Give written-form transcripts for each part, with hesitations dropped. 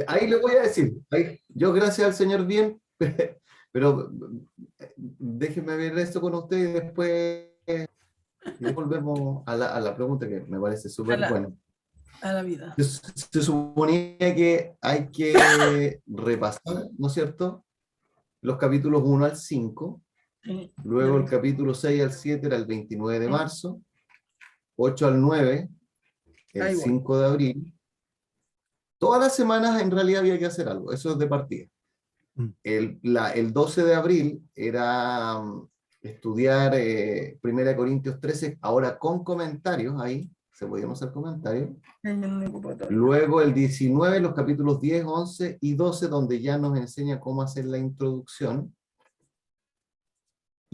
Ahí le voy a decir, yo gracias al Señor bien, pero déjenme ver esto con usted y después volvemos a la pregunta que me parece A súper la, buena. a la vida. Se suponía que hay que repasar, ¿no es cierto? Los capítulos 1 al 5, Sí, luego el capítulo 6 al 7 era el 29 de marzo, 8 al 9, el ahí voy. 5 de abril. Todas las semanas en realidad había que hacer algo, eso es de partida. El 12 de abril era estudiar 1 Corintios 13, ahora con comentarios ahí, se podían hacer comentarios. Luego el 19, los capítulos 10, 11 y 12, donde ya nos enseña cómo hacer la introducción.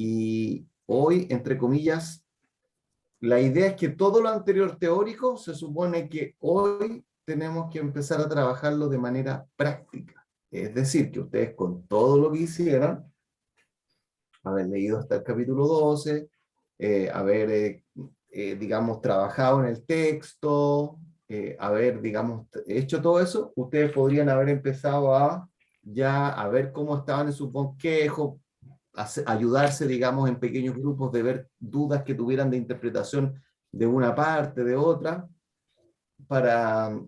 Y hoy, entre comillas, la idea es que todo lo anterior teórico se supone que hoy tenemos que empezar a trabajarlo de manera práctica. Es decir, que ustedes con todo lo que hicieran, haber leído hasta el capítulo 12, digamos, trabajado en el texto, haber, digamos, hecho todo eso, ustedes podrían haber empezado a ver cómo estaban en su bosquejo, ayudarse, digamos, en pequeños grupos de ver dudas que tuvieran de interpretación de una parte, de otra, para,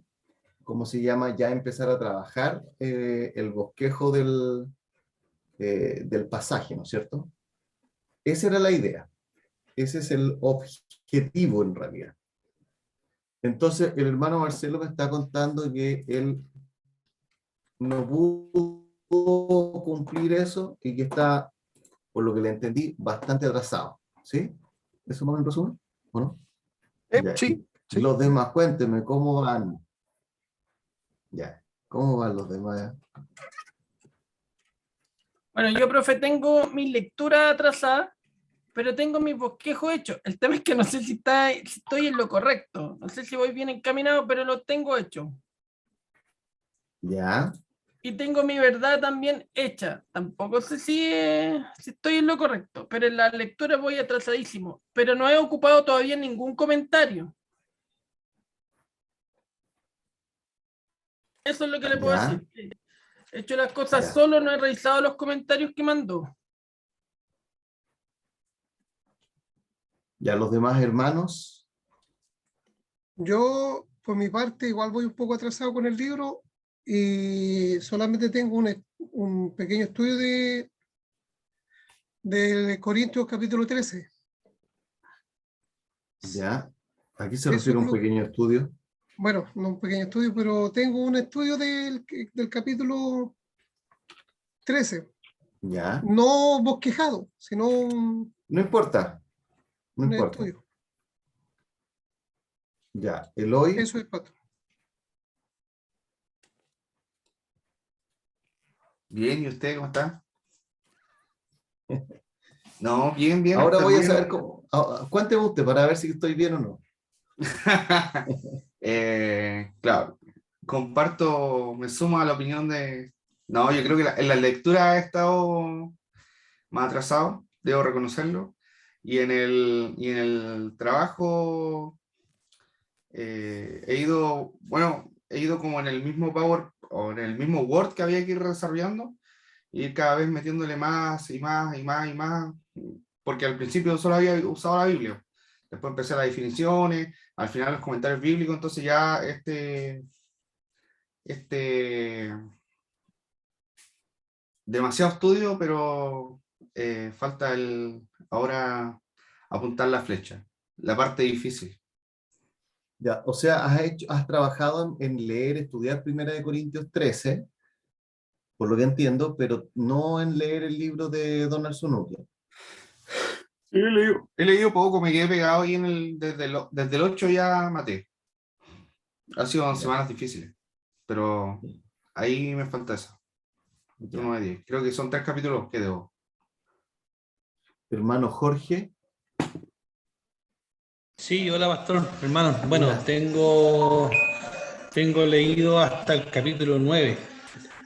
¿cómo se llama?, ya empezar a trabajar el bosquejo del pasaje, ¿no es cierto? Esa era la idea. Ese es el objetivo en realidad. Entonces, el hermano Marcelo me está contando que él no pudo cumplir eso y que está, por lo que le entendí, bastante atrasado. ¿Sí? ¿Eso más en resumen? ¿O no? Ya. Sí, sí. Los demás, cuéntenme, ¿cómo van? Ya. ¿Cómo van los demás? Bueno, yo, profe, tengo mi lectura atrasada, pero tengo mis bosquejos hechos. El tema es que no sé si estoy en lo correcto. No sé si voy bien encaminado, pero lo tengo hecho. Ya. Y tengo mi verdad también hecha. Tampoco sé si estoy en lo correcto, pero en la lectura voy atrasadísimo. Pero no he ocupado todavía ningún comentario. Eso es lo que le puedo Ya. decir. He hecho las cosas Ya. solo, no he revisado los comentarios que mandó. Ya los demás hermanos. Yo, por mi parte, igual voy un poco atrasado con el libro y solamente tengo un pequeño estudio de Corintios capítulo 13. Ya. ¿A qué se Eso refiere es un pequeño estudio? bueno, no un pequeño estudio, pero tengo un estudio del capítulo 13. Ya. No bosquejado, sino No importa. No un importa. estudio. Ya. Eloy. Eso es, Pato. Bien, ¿y usted cómo está? No, bien, bien, Ahora está voy a bien. saber cómo. Cuénteme usted para ver si estoy bien o no. Claro, comparto, me sumo a la opinión de... No, yo creo que en la lectura he estado más atrasado, debo reconocerlo, y en el trabajo he ido como en el mismo Power o en el mismo Word que había que ir desarrollando, y ir cada vez metiéndole más y más y más y más, porque al principio solo había usado la Biblia, después empecé las definiciones, al final los comentarios bíblicos, entonces ya este demasiado estudio, pero falta ahora apuntar la flecha, la parte difícil. Ya, o sea, has trabajado en leer, estudiar 1 Corintios 13, por lo que entiendo, pero no en leer el libro de Donald Sunuki. He leído poco, me quedé pegado ahí desde el 8 ya maté. Han sido Ya, semanas difíciles, pero ahí me falta eso. ya. 1 de 10. Creo que son 3 capítulos que debo. Hermano Jorge. Sí, hola pastor, hermano. Bueno, Hola. tengo leído hasta el capítulo 9.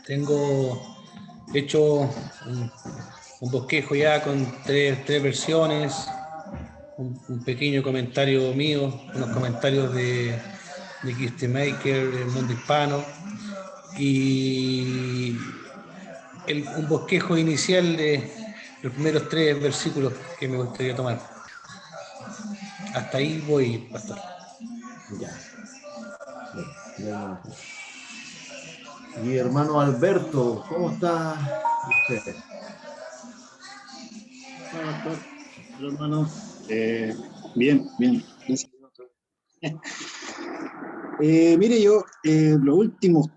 Tengo hecho un bosquejo ya con tres versiones, un pequeño comentario mío, unos comentarios de Christy Maker, del mundo hispano, y un bosquejo inicial de los primeros 3 versículos que me gustaría tomar. Hasta ahí voy, pastor. Ya. Bien. Y hermano Alberto, ¿cómo está usted? Hola, pastor. Hola, hermano. Bien, bien. Gracias a Dios. Mire, yo los últimos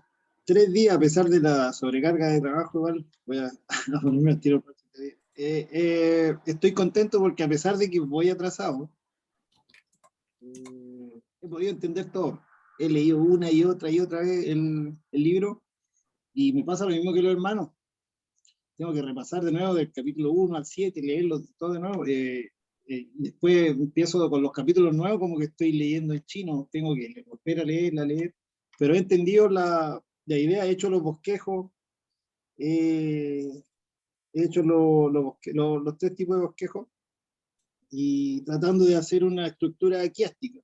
3 días, a pesar de la sobrecarga de trabajo, igual, voy a ponerme al tiro. Estoy contento porque a pesar de que voy atrasado, he podido entender todo. He leído una y otra vez el libro y me pasa lo mismo que los hermanos. Tengo que repasar de nuevo del capítulo 1 al 7, leerlo todo de nuevo. Después empiezo con los capítulos nuevos, como que estoy leyendo en chino, tengo que volver a leer, pero he entendido la idea, he hecho los bosquejos, he hecho los 3 tipos de bosquejos, y tratando de hacer una estructura quiástica.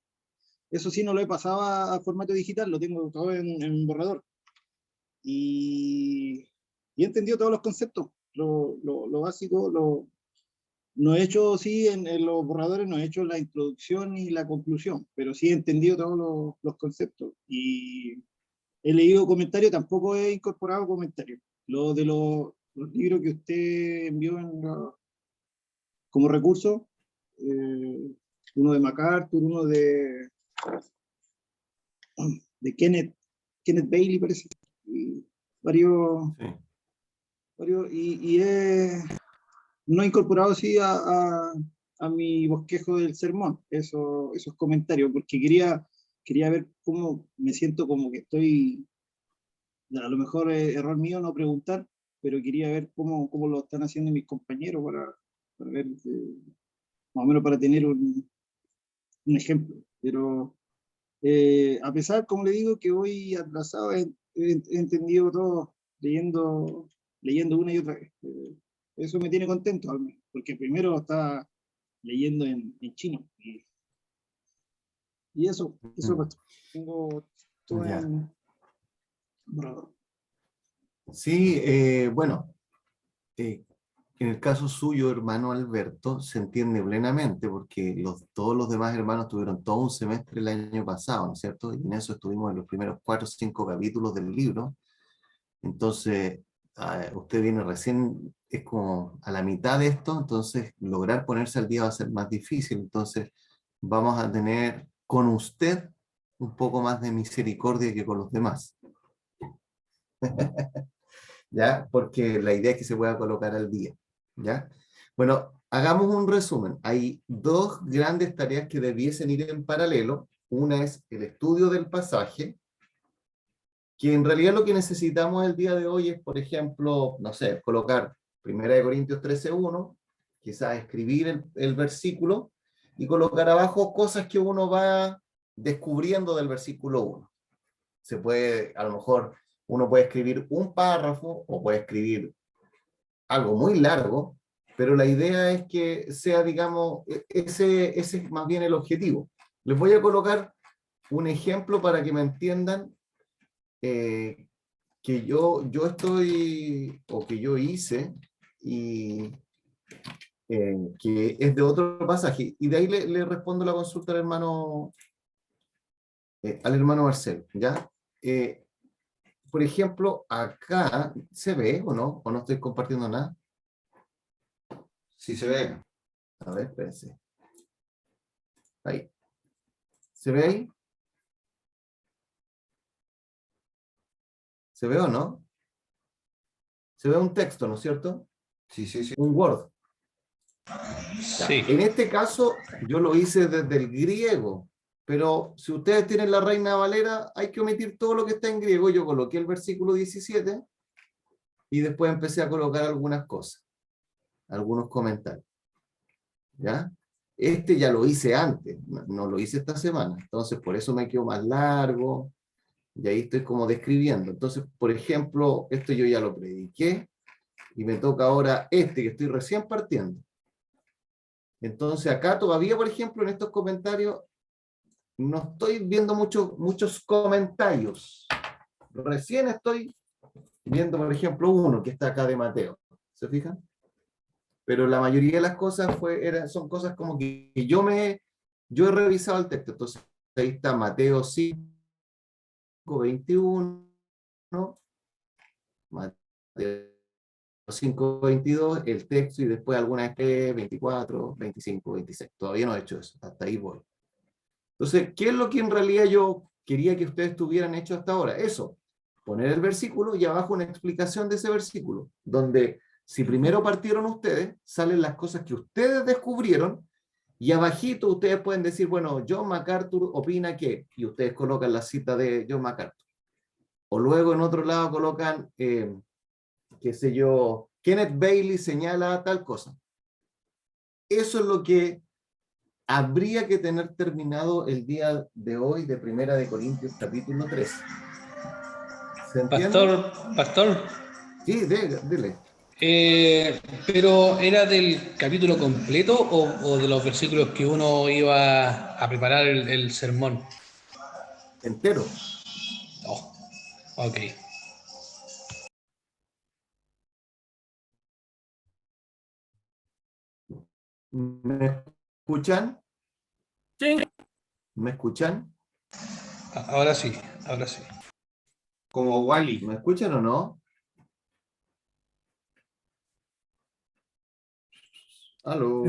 Eso sí, no lo he pasado a formato digital, lo tengo todo en un borrador. Y he entendido todos los conceptos, lo básico, no he hecho, sí, en los borradores no he hecho la introducción y la conclusión, pero sí he entendido todos los conceptos. Y he leído comentarios, tampoco he incorporado comentarios. Lo de los libros que usted envió como recurso, uno de MacArthur, uno de Kenneth Bailey, parece, y varios, y no he incorporado, sí, a mi bosquejo del sermón, esos comentarios, porque quería ver cómo me siento, como que estoy, a lo mejor es error mío no preguntar, pero quería ver cómo lo están haciendo mis compañeros para ver, más o menos para tener un ejemplo. Pero a pesar, como le digo, que voy atrasado, he entendido todo leyendo una y otra vez. Eso me tiene contento, al menos, porque primero estaba leyendo en chino. Y eso pues, tengo todo Ya. en borrador. Sí, bueno, en el caso suyo, hermano Alberto, se entiende plenamente porque todos los demás hermanos tuvieron todo un semestre el año pasado, ¿no es cierto? Y en eso estuvimos en los primeros 4 o 5 capítulos del libro. Entonces, usted viene recién, es como a la mitad de esto, entonces lograr ponerse al día va a ser más difícil. Entonces, vamos a tener con usted un poco más de misericordia que con los demás. ¿Ya? Porque la idea es que se pueda colocar al día, ¿ya? Bueno, hagamos un resumen. Hay 2 grandes tareas que debiesen ir en paralelo. Una es el estudio del pasaje, que en realidad lo que necesitamos el día de hoy es, por ejemplo, no sé, colocar 1 Corintios 13:1, quizás escribir el versículo y colocar abajo cosas que uno va descubriendo del versículo 1. Se puede, a lo mejor, uno puede escribir un párrafo o puede escribir algo muy largo, pero la idea es que sea, digamos, ese es más bien el objetivo. Les voy a colocar un ejemplo para que me entiendan que yo estoy, o que yo hice, y que es de otro pasaje, y de ahí le respondo la consulta al hermano Marcelo, ¿ya? Por ejemplo, acá se ve, ¿o no? ¿O no estoy compartiendo nada? Sí se ve. A ver, espérense. Ahí. ¿Se ve ahí? ¿Se ve o no? Se ve un texto, ¿no es cierto? Sí. Un Word. Sí. En este caso, yo lo hice desde el griego, pero si ustedes tienen la Reina Valera, hay que omitir todo lo que está en griego. Yo coloqué el versículo 17 y después empecé a colocar algunas cosas, algunos comentarios. ¿Ya? Este ya lo hice antes, no lo hice esta semana, entonces por eso me quedó más largo, y ahí estoy como describiendo. Entonces, por ejemplo, esto yo ya lo prediqué, y me toca ahora que estoy recién partiendo. Entonces acá todavía, por ejemplo, en estos comentarios, no estoy viendo muchos comentarios, recién estoy viendo, por ejemplo, uno que está acá de Mateo. ¿Se fijan? Pero la mayoría de las cosas son cosas como que yo he revisado el texto. Entonces, ahí está Mateo 5, 21, Mateo 5, 22, el texto y después algunas 24, 25, 26. Todavía no he hecho eso, hasta ahí voy. Entonces, ¿qué es lo que en realidad yo quería que ustedes tuvieran hecho hasta ahora? Eso, poner el versículo y abajo una explicación de ese versículo, donde si primero partieron ustedes, salen las cosas que ustedes descubrieron y abajito ustedes pueden decir, bueno, John MacArthur opina que, y ustedes colocan la cita de John MacArthur. O luego en otro lado colocan, qué sé yo, Kenneth Bailey señala tal cosa. Eso es lo que habría que tener terminado el día de hoy de Primera de Corintios capítulo 3. ¿Se entiende? Pastor, Sí, dile. pero ¿era del capítulo completo o de los versículos que uno iba a preparar el sermón? Entero. Oh, ok. ¿Me escuchan? Sí, ¿Me escuchan? Ahora sí, ahora sí. Como Wally. ¿Me escuchan o no? Aló.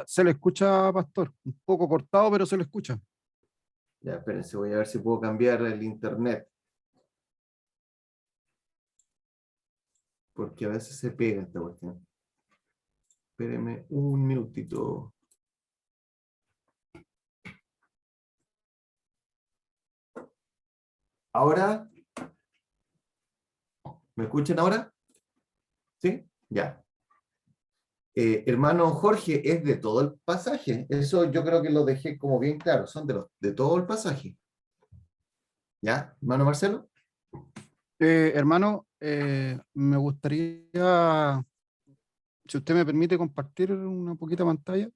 Se le escucha, Pastor. Un poco cortado, pero se le escucha. Ya, espérense, voy a ver si puedo cambiar el internet. Porque a veces se pega esta cuestión. Espérenme un minutito. ¿Ahora? ¿Me escuchan ahora? ¿Sí? Ya. Hermano Jorge, es de todo el pasaje. Eso yo creo que lo dejé como bien claro. Son de todo el pasaje. ¿Ya? Hermano Marcelo. Hermano, me gustaría, si usted me permite, compartir una poquita pantalla.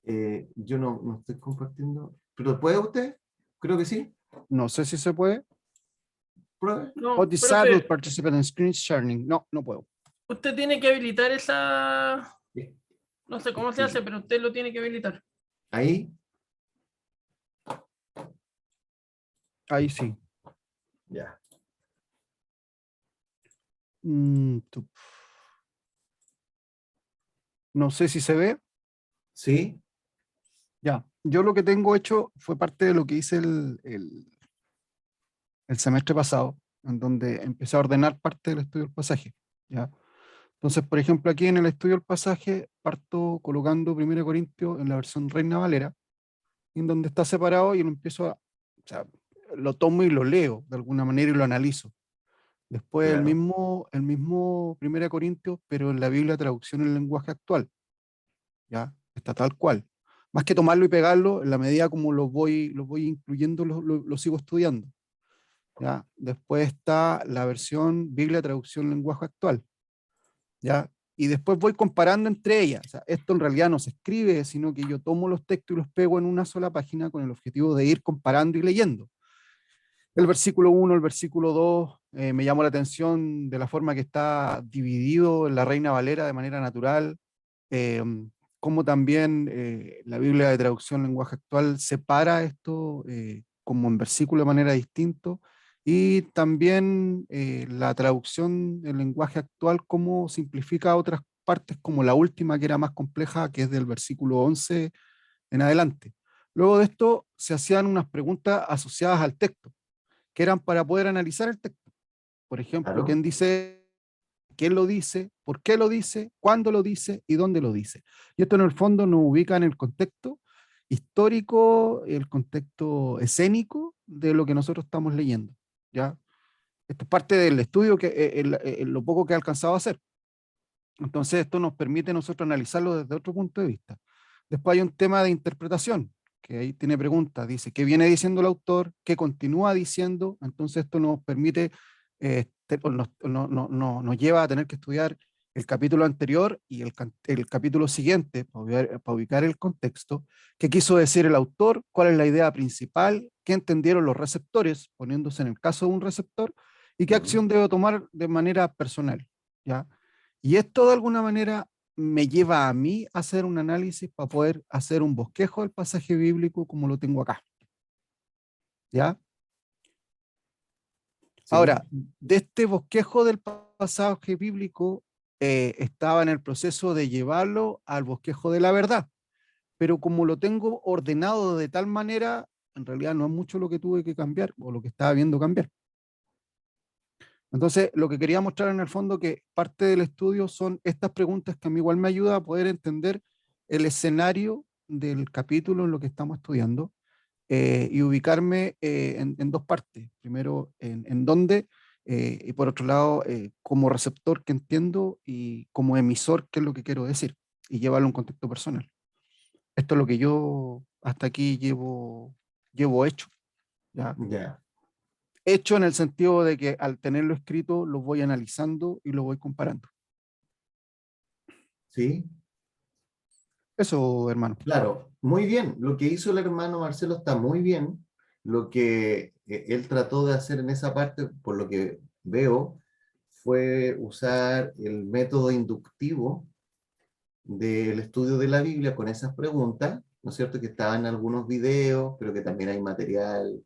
Yo no estoy compartiendo. ¿Pero puede usted? Creo que sí. No sé si se puede. Pruebe. no, O disable profe, participant in screen sharing. No, no puedo. usted tiene que habilitar esa, Sí. no sé cómo se hace, pero usted lo tiene que habilitar. Ahí. Ahí sí. Ya. No sé si se ve. ¿Sí? Ya. Yo lo que tengo hecho fue parte de lo que hice el semestre pasado, en donde empecé a ordenar parte del estudio del pasaje. ¿Ya? Entonces, por ejemplo, aquí en el estudio del pasaje parto colocando 1 Corintios en la versión Reina Valera, en donde está separado y lo empiezo o sea, lo tomo y lo leo de alguna manera y lo analizo. Después Claro. el mismo 1 Corintios, pero en la Biblia traducción en lenguaje actual, ¿ya? Está tal cual. Más que tomarlo y pegarlo, en la medida como lo voy incluyendo, lo sigo estudiando, ¿ya? Después está la versión Biblia traducción en lenguaje actual, ¿ya? Y después voy comparando entre ellas. O sea, esto en realidad no se escribe, sino que yo tomo los textos y los pego en una sola página con el objetivo de ir comparando y leyendo. El versículo 1, el versículo 2, me llamó la atención de la forma que está dividido en la Reina Valera de manera natural, eh, como también la Biblia de traducción en lenguaje actual separa esto como en versículo de manera distinta, y también la traducción en lenguaje actual como simplifica otras partes, como la última que era más compleja, que es del versículo 11 en adelante. Luego de esto se hacían unas preguntas asociadas al texto, que eran para poder analizar el texto. Por ejemplo, Claro. quién lo dice, por qué lo dice, cuándo lo dice y dónde lo dice. Y esto en el fondo nos ubica en el contexto histórico, el contexto escénico de lo que nosotros estamos leyendo, ¿ya? Esto es parte del estudio, lo poco que he alcanzado a hacer. Entonces esto nos permite a nosotros analizarlo desde otro punto de vista. Después hay un tema de interpretación, que ahí tiene preguntas, dice, ¿qué viene diciendo el autor? ¿Qué continúa diciendo? Entonces esto nos permite, nos lleva a tener que estudiar el capítulo anterior y el capítulo siguiente, para ubicar el contexto, qué quiso decir el autor, cuál es la idea principal, qué entendieron los receptores, poniéndose en el caso de un receptor, y qué acción debo tomar de manera personal, ¿ya? Y esto de alguna manera me lleva a mí a hacer un análisis para poder hacer un bosquejo del pasaje bíblico como lo tengo acá, ¿ya? Sí. Ahora, de este bosquejo del pasaje bíblico, estaba en el proceso de llevarlo al bosquejo de la verdad, pero como lo tengo ordenado de tal manera, en realidad no es mucho lo que tuve que cambiar o lo que estaba viendo cambiar. Entonces, lo que quería mostrar en el fondo que parte del estudio son estas preguntas que a mí igual me ayuda a poder entender el escenario del capítulo en lo que estamos estudiando, y ubicarme en dos partes. Primero, en dónde, y por otro lado, como receptor que entiendo y como emisor, qué es lo que quiero decir, y llevarlo a un contexto personal. Esto es lo que yo hasta aquí llevo hecho, ¿ya? Ya. Hecho en el sentido de que al tenerlo escrito lo voy analizando y lo voy comparando. ¿Sí? Eso, hermano. Claro, muy bien. Lo que hizo el hermano Marcelo está muy bien. Lo que él trató de hacer en esa parte, por lo que veo, fue usar el método inductivo del estudio de la Biblia con esas preguntas, ¿no es cierto? Que estaban en algunos videos, pero que también hay material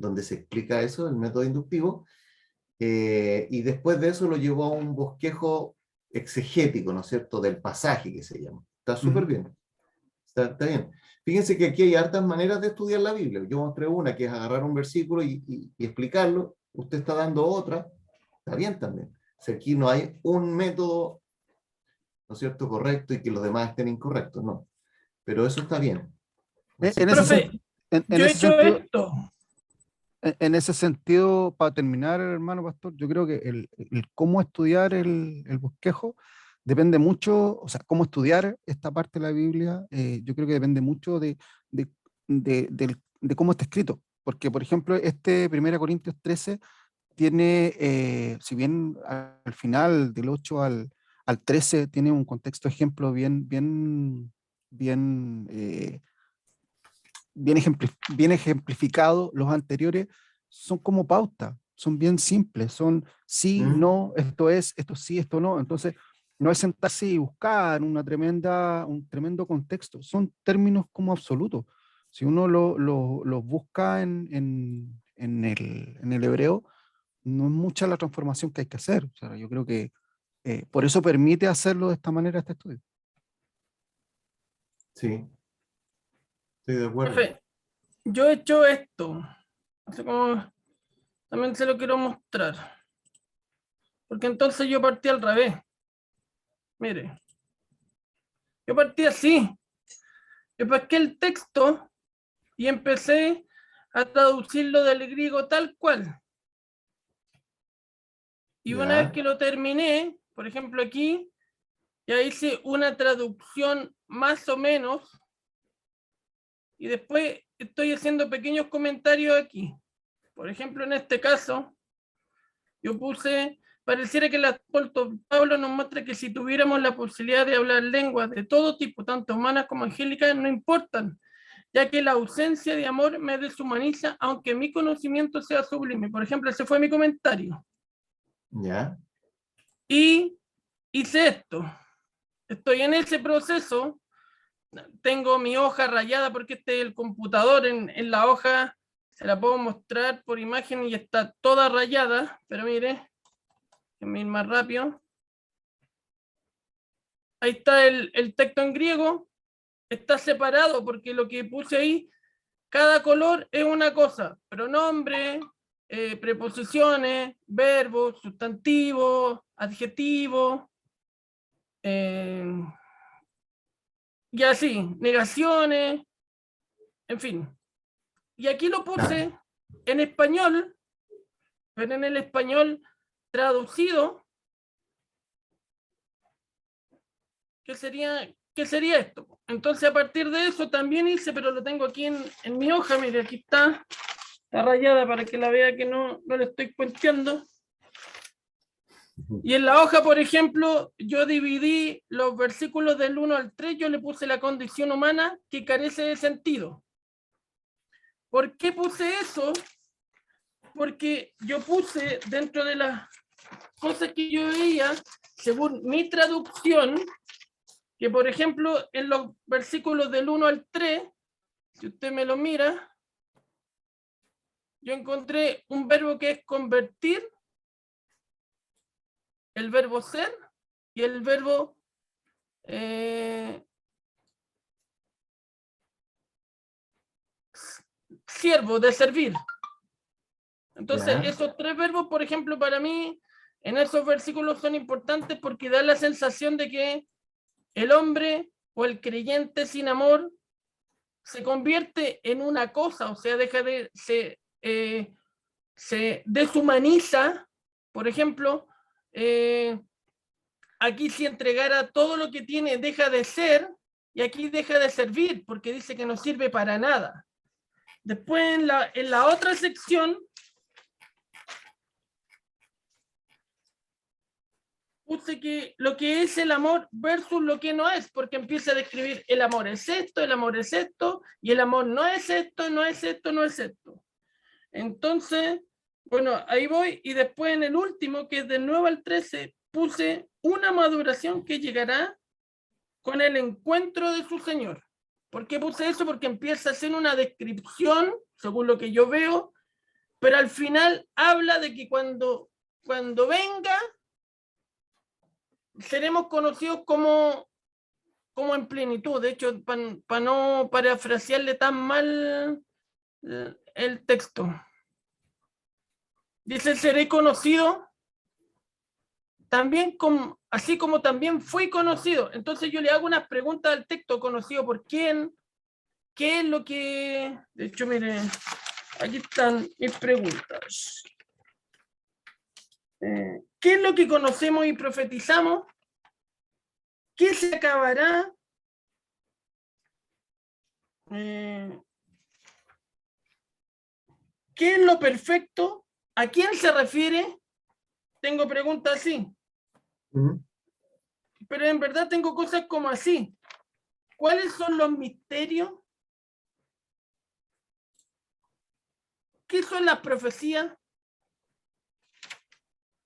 donde se explica eso, el método inductivo. Y después de eso lo llevó a un bosquejo exegético, ¿no es cierto? Del pasaje que se llama. Está súper bien. Está bien. Fíjense que aquí hay hartas maneras de estudiar la Biblia. Yo mostré una que es agarrar un versículo y explicarlo. Usted está dando otra. Está bien también. O sea, aquí no hay un método, ¿no es cierto?, correcto y que los demás estén incorrectos, no. Pero eso está bien. Así En que- ese, Profe, en yo he ese hecho sentido, esto. en ese sentido, para terminar, hermano pastor, yo creo que el cómo estudiar el bosquejo depende mucho, o sea, cómo estudiar esta parte de la Biblia, yo creo que depende mucho de, de cómo está escrito. Porque, por ejemplo, este 1 Corintios 13 tiene, si bien al final del 8 al 13 tiene un contexto ejemplo bien ejemplificado, los anteriores son como pauta, son bien simples, son sí, ¿Mm? no, esto es, esto sí, esto no. Entonces, no es sentarse y buscar un tremendo contexto, son términos como absolutos. Si uno los busca en el hebreo, no es mucha la transformación que hay que hacer. O sea, yo creo que por eso permite hacerlo de esta manera este estudio. Sí, estoy de acuerdo. Profe, yo he hecho esto. Así como también se lo quiero mostrar. Porque entonces yo partí al revés. Mire, yo partí así. Yo pesqué el texto y empecé a traducirlo del griego tal cual. Y una vez Ya, que lo terminé, por ejemplo aquí, ya hice una traducción más o menos. Y después estoy haciendo pequeños comentarios aquí. Por ejemplo, en este caso, yo puse, pareciera que el apóstol Pablo nos muestra que si tuviéramos la posibilidad de hablar lenguas de todo tipo, tanto humanas como angélicas, no importan, ya que la ausencia de amor me deshumaniza, aunque mi conocimiento sea sublime. Por ejemplo, ese fue mi comentario. ya, Y hice esto. Estoy en ese proceso. Tengo mi hoja rayada porque este es el computador. En la hoja se la puedo mostrar por imagen y está toda rayada. Pero mire, déjenme ir más rápido. Ahí está el texto en griego. Está separado porque lo que puse ahí, cada color es una cosa. Pronombre, preposiciones, verbos, sustantivos, adjetivos. Y así, negaciones, en fin. Y aquí lo puse en español, pero en el español traducido, ¿qué sería esto? Entonces a partir de eso también hice, pero lo tengo aquí en mi hoja, mire, aquí está rayada para que la vea que no le estoy cuenteando. Y en la hoja, por ejemplo, yo dividí los versículos del 1 al 3, yo le puse la condición humana que carece de sentido. ¿Por qué puse eso? Porque yo puse dentro de las cosas que yo veía, según mi traducción, que por ejemplo en los versículos del 1 al 3, si usted me lo mira, yo encontré un verbo que es convertir, el verbo ser y el verbo siervo, de servir. Entonces, Ya. esos tres verbos, por ejemplo, para mí, en esos versículos son importantes porque dan la sensación de que el hombre o el creyente sin amor se convierte en una cosa, o sea, deja de, se deshumaniza. Por ejemplo, aquí si entregara todo lo que tiene, deja de ser, y aquí deja de servir, porque dice que no sirve para nada. Después, en la otra sección, puse que lo que es el amor versus lo que no es, porque empieza a describir el amor es esto, el amor es esto, y el amor no es esto, no es esto, no es esto. Entonces, bueno, ahí voy, y después en el último, que es del 9 al 13, puse una maduración que llegará con el encuentro de su Señor. ¿Por qué puse eso? Porque empieza a hacer una descripción, según lo que yo veo, pero al final habla de que cuando venga, seremos conocidos como en plenitud. De hecho, para no parafrasearle tan mal el texto. Dice, seré conocido también así como también fui conocido. Entonces yo le hago unas preguntas al texto: conocido por quién, qué es lo que... De hecho, mire, aquí están mis preguntas. ¿Qué es lo que conocemos y profetizamos? ¿Qué se acabará? ¿Qué es lo perfecto? ¿A quién se refiere? Tengo preguntas así. Pero en verdad tengo cosas como así. ¿Cuáles son los misterios? ¿Qué son las profecías?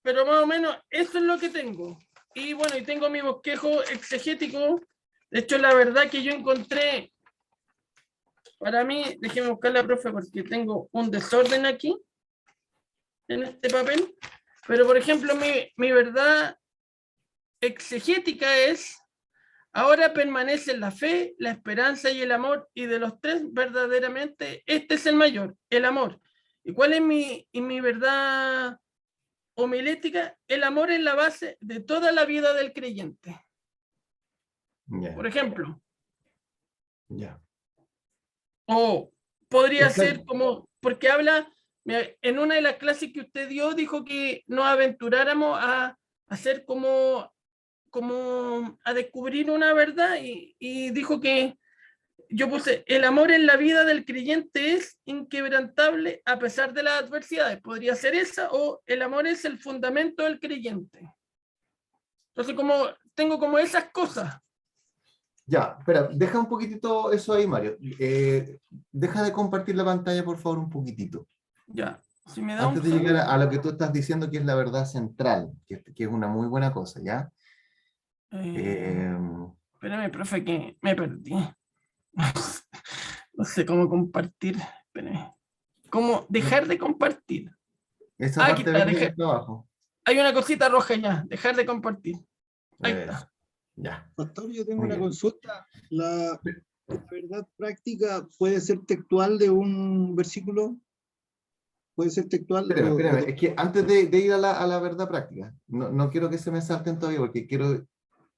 Pero más o menos eso es lo que tengo. Y bueno, y tengo mi bosquejo exegético. De hecho, la verdad que yo encontré, para mí, déjeme buscar la profe porque tengo un desorden aquí, en este papel. Pero por ejemplo, mi verdad exegética es: ahora permanecen la fe, la esperanza y el amor, y de los tres, verdaderamente, este es el mayor, el amor. ¿Y cuál es mi verdad homilética? El amor es la base de toda la vida del creyente. Ya. Por ejemplo. Ya. O podría Está- ser como, porque habla, en una de las clases que usted dio, dijo que nos aventuráramos a hacer como a descubrir una verdad, y dijo que yo puse: el amor en la vida del creyente es inquebrantable a pesar de las adversidades. Podría ser esa, o el amor es el fundamento del creyente. Entonces, como tengo como esas cosas. Ya, espera, deja un poquitito eso ahí, Mario. Deja de compartir la pantalla, por favor, un poquitito. Ya, si me da Antes un de llegar segundo. a lo que tú estás diciendo, que es la verdad central, que es una muy buena cosa, ¿ya? Espérame, profe, que me perdí. No sé cómo compartir. Espérame. ¿Cómo dejar de compartir? Esa Aquí parte está. verde que está abajo. Hay una cosita roja ya. Dejar de compartir. Ahí Eso, está. ya. Pastor, yo tengo Muy una bien. consulta. ¿La verdad práctica puede ser textual de un versículo? ¿Puede ser textual? Espérame, es que antes de ir a la verdad práctica, no quiero que se me salten todavía, porque quiero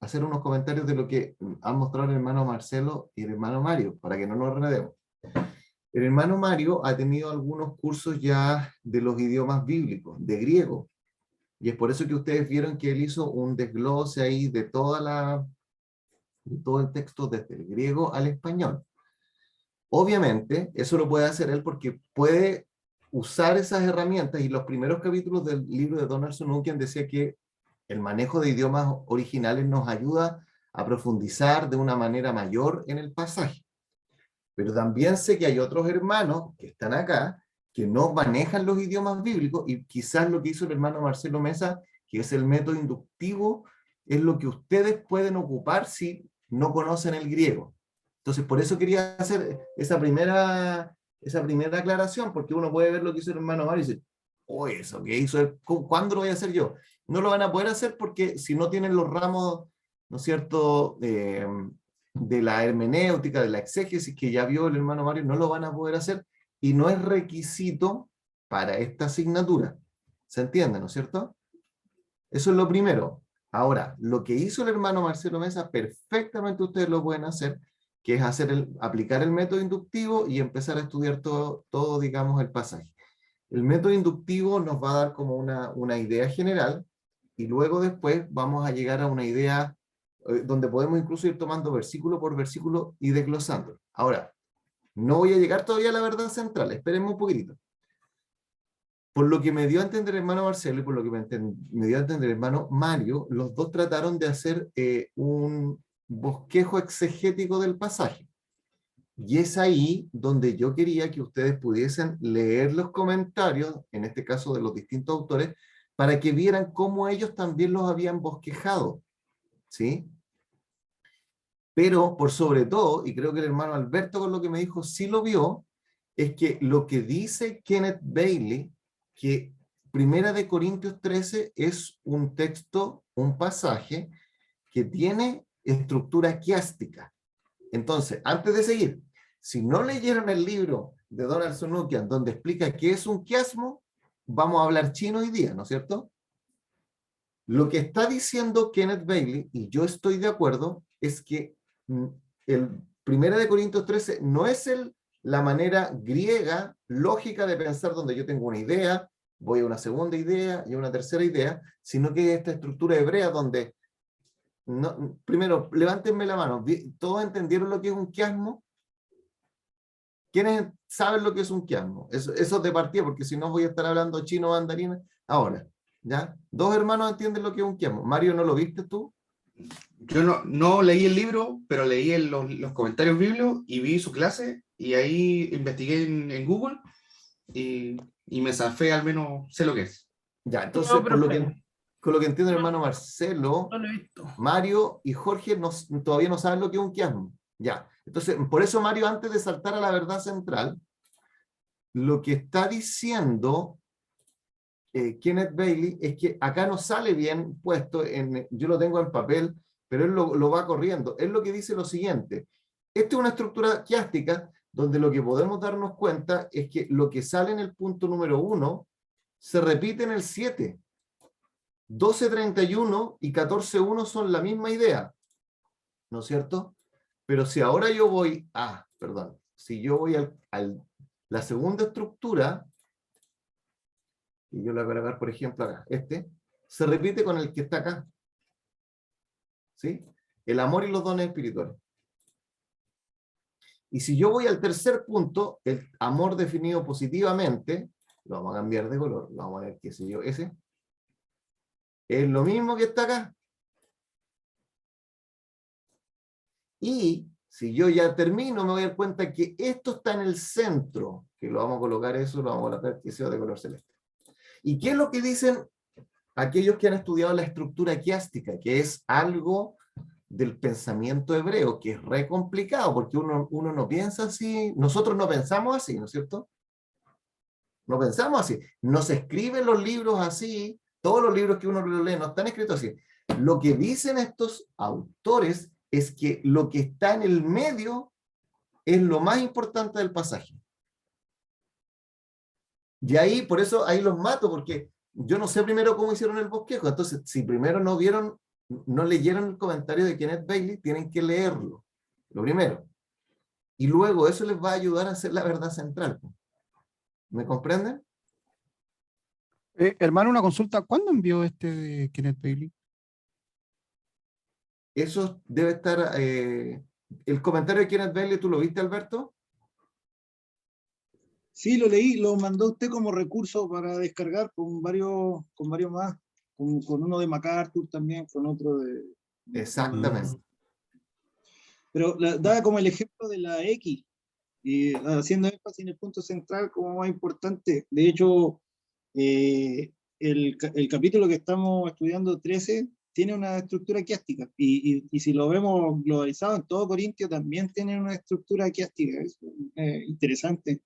hacer unos comentarios de lo que han mostrado el hermano Marcelo y el hermano Mario, para que no nos enredemos. El hermano Mario ha tenido algunos cursos ya de los idiomas bíblicos, de griego, y es por eso que ustedes vieron que él hizo un desglose ahí de todo el texto desde el griego al español. Obviamente, eso lo puede hacer él porque puede usar esas herramientas, y los primeros capítulos del libro de Donald Sununkian decía que el manejo de idiomas originales nos ayuda a profundizar de una manera mayor en el pasaje. Pero también sé que hay otros hermanos que están acá que no manejan los idiomas bíblicos, y quizás lo que hizo el hermano Marcelo Mesa, que es el método inductivo, es lo que ustedes pueden ocupar si no conocen el griego. Entonces, por eso quería hacer esa primera aclaración, porque uno puede ver lo que hizo el hermano Mario y dice, oh, eso que hizo, ¿cuándo lo voy a hacer yo? No lo van a poder hacer porque si no tienen los ramos, ¿no es cierto?, de la hermenéutica, de la exégesis que ya vio el hermano Mario, no lo van a poder hacer, y no es requisito para esta asignatura. ¿Se entiende, no es cierto? Eso es lo primero. Ahora, lo que hizo el hermano Marcelo Mesa, perfectamente ustedes lo pueden hacer, que es aplicar el método inductivo y empezar a estudiar todo, digamos, el pasaje. El método inductivo nos va a dar como una idea general, y luego después vamos a llegar a una idea donde podemos incluso ir tomando versículo por versículo y desglosando. Ahora, no voy a llegar todavía a la verdad central, espérenme un poquitito. Por lo que me dio a entender el hermano Marcelo y por lo que me dio a entender el hermano Mario, los dos trataron de hacer un bosquejo exegético del pasaje. Y es ahí donde yo quería que ustedes pudiesen leer los comentarios, en este caso de los distintos autores, para que vieran cómo ellos también los habían bosquejado. ¿Sí? Pero por sobre todo, y creo que el hermano Alberto con lo que me dijo sí lo vio, es que lo que dice Kenneth Bailey, que Primera de Corintios 13 es un texto, un pasaje, que tiene estructura quiástica. Entonces, antes de seguir, si no leyeron el libro de Donald Sunukjian, donde explica qué es un quiasmo, vamos a hablar chino hoy día, ¿no es cierto? Lo que está diciendo Kenneth Bailey, y yo estoy de acuerdo, es que el 1 de Corintios 13 no es la manera griega, lógica de pensar donde yo tengo una idea, voy a una segunda idea y a una tercera idea, sino que es esta estructura hebrea donde, primero, levántenme la mano, ¿todos entendieron lo que es un quiasmo? ¿Quiénes saben lo que es un quiasmo? Eso de partida, porque si no voy a estar hablando chino o mandarín ahora. ¿Ya? Dos hermanos entienden lo que es un quiasmo. Mario, ¿no lo viste tú? Yo no leí el libro, pero leí los comentarios bíblicos y vi su clase, y ahí investigué en Google y me zafé, al menos sé lo que es. Ya, entonces, No, con lo profe, que entiende el hermano Marcelo, no lo he visto. Mario y Jorge todavía no saben lo que es un quiasmo. Ya, entonces, por eso Mario, antes de saltar a la verdad central, lo que está diciendo Kenneth Bailey es que acá no sale bien puesto, yo lo tengo en papel, pero él lo va corriendo. Él lo que dice lo siguiente: esta es una estructura quiástica donde lo que podemos darnos cuenta es que lo que sale en el punto número 1 se repite en el 7. 12:31 y 14:1 son la misma idea, ¿no es cierto? Pero si ahora yo voy si yo voy a la segunda estructura, y yo lo voy a grabar, por ejemplo, acá, se repite con el que está acá. ¿Sí? El amor y los dones espirituales. Y si yo voy al tercer punto, el amor definido positivamente, lo vamos a cambiar de color, lo vamos a ver, qué sé yo, ese, es lo mismo que está acá. Y si yo ya termino, me voy a dar cuenta que esto está en el centro, que lo vamos a colocar lo vamos a colocar que sea de color celeste. ¿Y qué es lo que dicen aquellos que han estudiado la estructura quiástica? Que es algo del pensamiento hebreo, que es re complicado, porque uno no piensa así, nosotros no pensamos así, ¿no es cierto? No pensamos así, no se escriben los libros así, todos los libros que uno lee no están escritos así. Lo que dicen estos autores es que lo que está en el medio es lo más importante del pasaje. Y ahí, por eso, ahí los mato, porque yo no sé primero cómo hicieron el bosquejo. Entonces, si primero no leyeron el comentario de Kenneth Bailey, tienen que leerlo, lo primero. Y luego eso les va a ayudar a hacer la verdad central. ¿Me comprenden? Hermano, una consulta. ¿Cuándo envió de Kenneth Bailey? Eso debe estar... el comentario de Kenneth Bailey, ¿tú lo viste, Alberto? Sí, lo leí, lo mandó usted como recurso para descargar con varios más. con uno de MacArthur también, con otro de- Exactamente. Pero daba como el ejemplo de la X, y haciendo énfasis en el punto central como más importante. De hecho, el capítulo que estamos estudiando, 13, tiene una estructura quiástica, y si lo vemos globalizado en todo Corintio, también tiene una estructura quiástica. Es interesante.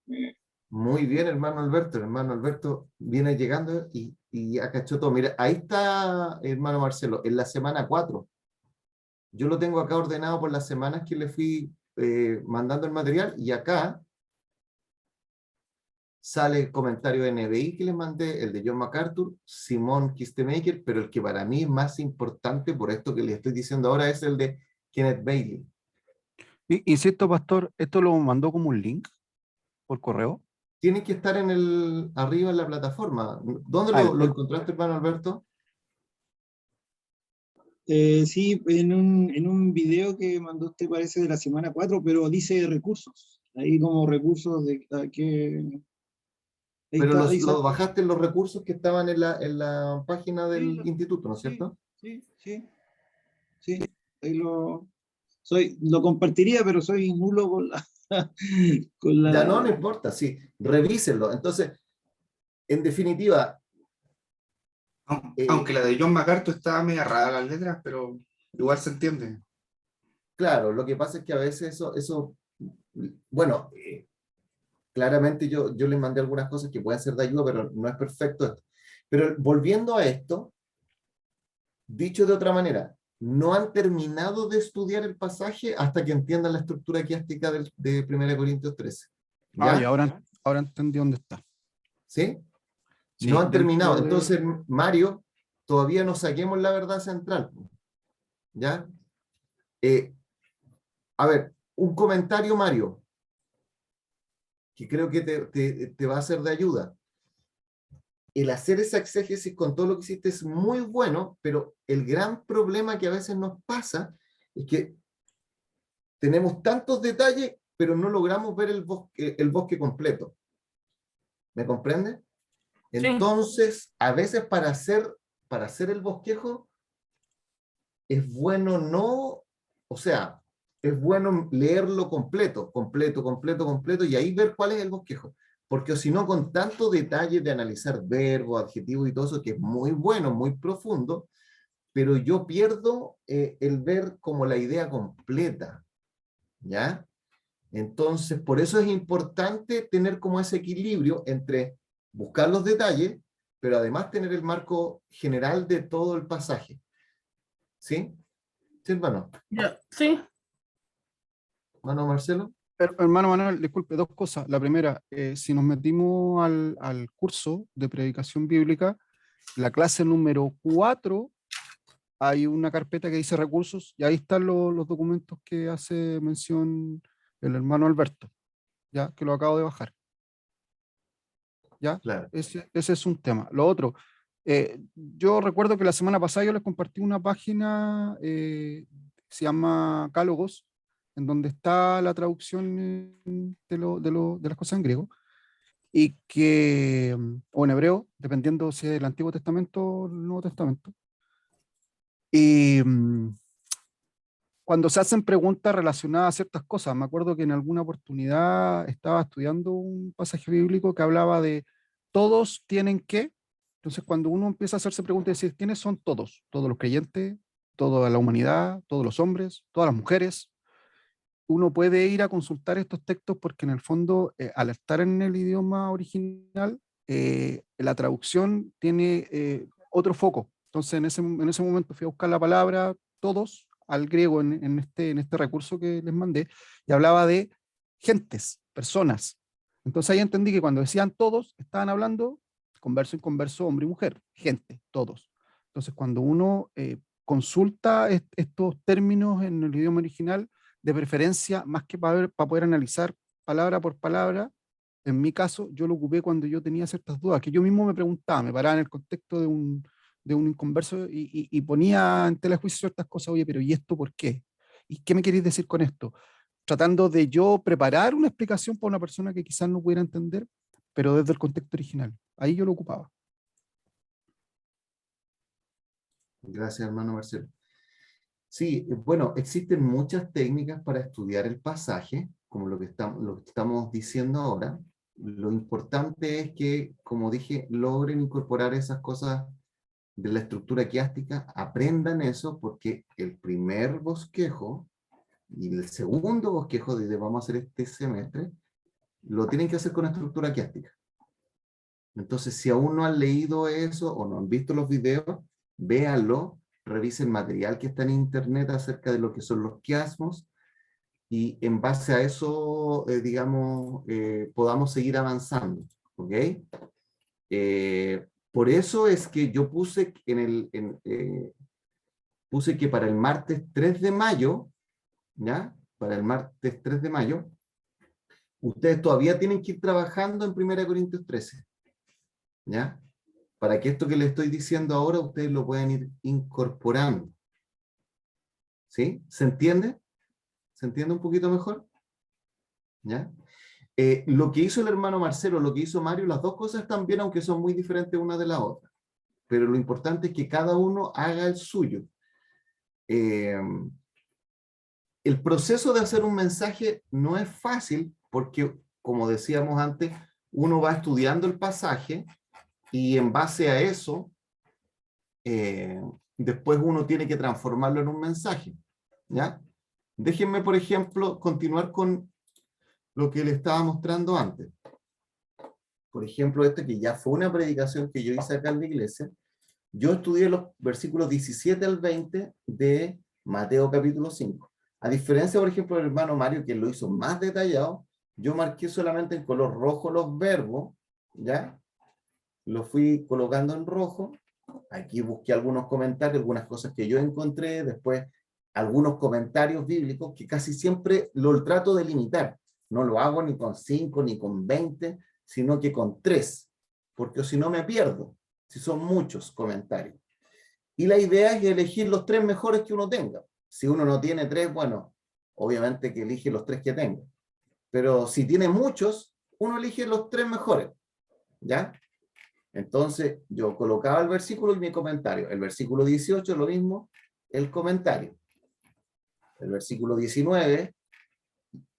Muy bien, hermano Alberto. El hermano Alberto viene llegando y ya cachó todo. Mira, ahí está, hermano Marcelo, en la semana 4. Yo lo tengo acá ordenado por las semanas que le fui mandando el material, y acá sale el comentario de NBI que les mandé, el de John MacArthur, Simón Kistemaker, pero el que para mí es más importante por esto que les estoy diciendo ahora es el de Kenneth Bailey. Insisto, pastor, ¿esto lo mandó como un link por correo? Tiene que estar arriba en la plataforma. ¿Dónde Ah, lo encontraste, hermano Alberto? Sí, en un video que mandó usted, parece de la semana 4, pero dice recursos. Ahí como recursos de que... Ahí Pero está, ahí los sale. bajaste en los recursos que estaban en la página Sí, del instituto, ¿no es sí, cierto? sí, sí, sí. Ahí lo compartiría, pero soy nulo con la... con Ya no, no la... importa, sí, revísenlo. Entonces, en definitiva, Aunque la de John MacArthur estaba media rara las letras, pero igual se entiende. claro, lo que pasa es que a veces bueno, claramente yo les mandé algunas cosas que pueden ser de ayuda, pero no es perfecto esto. Pero volviendo a esto, dicho de otra manera, no han terminado de estudiar el pasaje hasta que entiendan la estructura quiástica de 1 Corintios 13. Ah, y ¿Ya? ahora entendí dónde está. ¿Sí? Sí, No han terminado. dentro de... Entonces, Mario, todavía no saquemos la verdad central. ¿Ya? A ver, un comentario, Mario, que creo que te va a ser de ayuda. El hacer esa exégesis con todo lo que hiciste es muy bueno, pero el gran problema que a veces nos pasa es que tenemos tantos detalles, pero no logramos ver el bosque completo. ¿Me comprende? Sí. Entonces, a veces para hacer el bosquejo, es bueno o sea, es bueno leerlo completo, y ahí ver cuál es el bosquejo. Porque si no, con tanto detalle de analizar verbos, adjetivos y todo eso, que es muy bueno, muy profundo, pero yo pierdo el ver como la idea completa, ¿ya? Entonces, por eso es importante tener como ese equilibrio entre buscar los detalles, pero además tener el marco general de todo el pasaje. ¿Sí? ¿Sí, hermano? Ya, sí. ¿Hermano Marcelo? Hermano Manuel, disculpe, dos cosas. La primera, si nos metimos al curso de predicación bíblica, la clase número 4, hay una carpeta que dice recursos, y ahí están los documentos que hace mención el hermano Alberto, ya que lo acabo de bajar. ¿Ya? Claro. Ese es un tema. Lo otro, yo recuerdo que la semana pasada yo les compartí una página, se llama Cálogos, en donde está la traducción de las cosas en griego, y que, o en hebreo, dependiendo si es del Antiguo Testamento o el Nuevo Testamento. Y cuando se hacen preguntas relacionadas a ciertas cosas, me acuerdo que en alguna oportunidad estaba estudiando un pasaje bíblico que hablaba de todos tienen que. Entonces, cuando uno empieza a hacerse preguntas y decir, ¿quiénes son todos? Todos los creyentes, toda la humanidad, todos los hombres, todas las mujeres. Uno puede ir a consultar estos textos porque en el fondo, al estar en el idioma original, la traducción tiene otro foco. Entonces, en ese momento fui a buscar la palabra todos al griego en este recurso que les mandé, y hablaba de gentes, personas. Entonces ahí entendí que cuando decían todos, estaban hablando converso y converso, hombre y mujer, gente, todos. Entonces cuando uno consulta estos términos en el idioma original, de preferencia, más que para poder analizar palabra por palabra, en mi caso, yo lo ocupé cuando yo tenía ciertas dudas, que yo mismo me preguntaba, me paraba en el contexto de un inconverso y ponía en tela de juicio ciertas cosas. Oye, pero ¿y esto por qué? ¿Y qué me queréis decir con esto? Tratando de yo preparar una explicación para una persona que quizás no pudiera entender, pero desde el contexto original. Ahí yo lo ocupaba. Gracias, hermano Marcelo. Sí, bueno, existen muchas técnicas para estudiar el pasaje, como lo que estamos diciendo ahora. Lo importante es que, como dije, logren incorporar esas cosas de la estructura quiástica, aprendan eso, porque el primer bosquejo y el segundo bosquejo que vamos a hacer este semestre, lo tienen que hacer con estructura quiástica. Entonces, si aún no han leído eso o no han visto los videos, véanlo, revisen material que está en internet acerca de lo que son los quiasmos, y en base a eso, digamos, podamos seguir avanzando, ¿ok? Por eso es que yo puse puse que para el martes 3 de mayo, ¿ya? Para el martes 3 de mayo, ustedes todavía tienen que ir trabajando en 1 Corintios 13, ¿ya? Para que esto que les estoy diciendo ahora, ustedes lo puedan ir incorporando. ¿Sí? ¿Se entiende? ¿Se entiende un poquito mejor? ¿Ya? Lo que hizo el hermano Marcelo, lo que hizo Mario, las dos cosas están bien, aunque son muy diferentes una de la otra. Pero lo importante es que cada uno haga el suyo. El proceso de hacer un mensaje no es fácil, porque, como decíamos antes, uno va estudiando el pasaje, y en base a eso, después uno tiene que transformarlo en un mensaje, ¿ya? Déjenme, por ejemplo, continuar con lo que le estaba mostrando antes. Por ejemplo, este que ya fue una predicación que yo hice acá en la iglesia. Yo estudié los versículos 17 al 20 de Mateo capítulo 5. A diferencia, por ejemplo, del hermano Mario, que lo hizo más detallado, yo marqué solamente en color rojo los verbos, ¿ya? Lo fui colocando en rojo. Aquí busqué algunos comentarios, algunas cosas que yo encontré, después algunos comentarios bíblicos que casi siempre lo trato de limitar. No lo hago ni con 5 ni con 20, sino que con 3, porque si no me pierdo, si son muchos comentarios. Y la idea es elegir los 3 mejores que uno tenga. Si uno no tiene 3, bueno, obviamente que elige los 3 que tenga. Pero si tiene muchos, uno elige los 3 mejores, ¿ya? Entonces, yo colocaba el versículo y mi comentario. El versículo 18, lo mismo, el comentario. El versículo 19,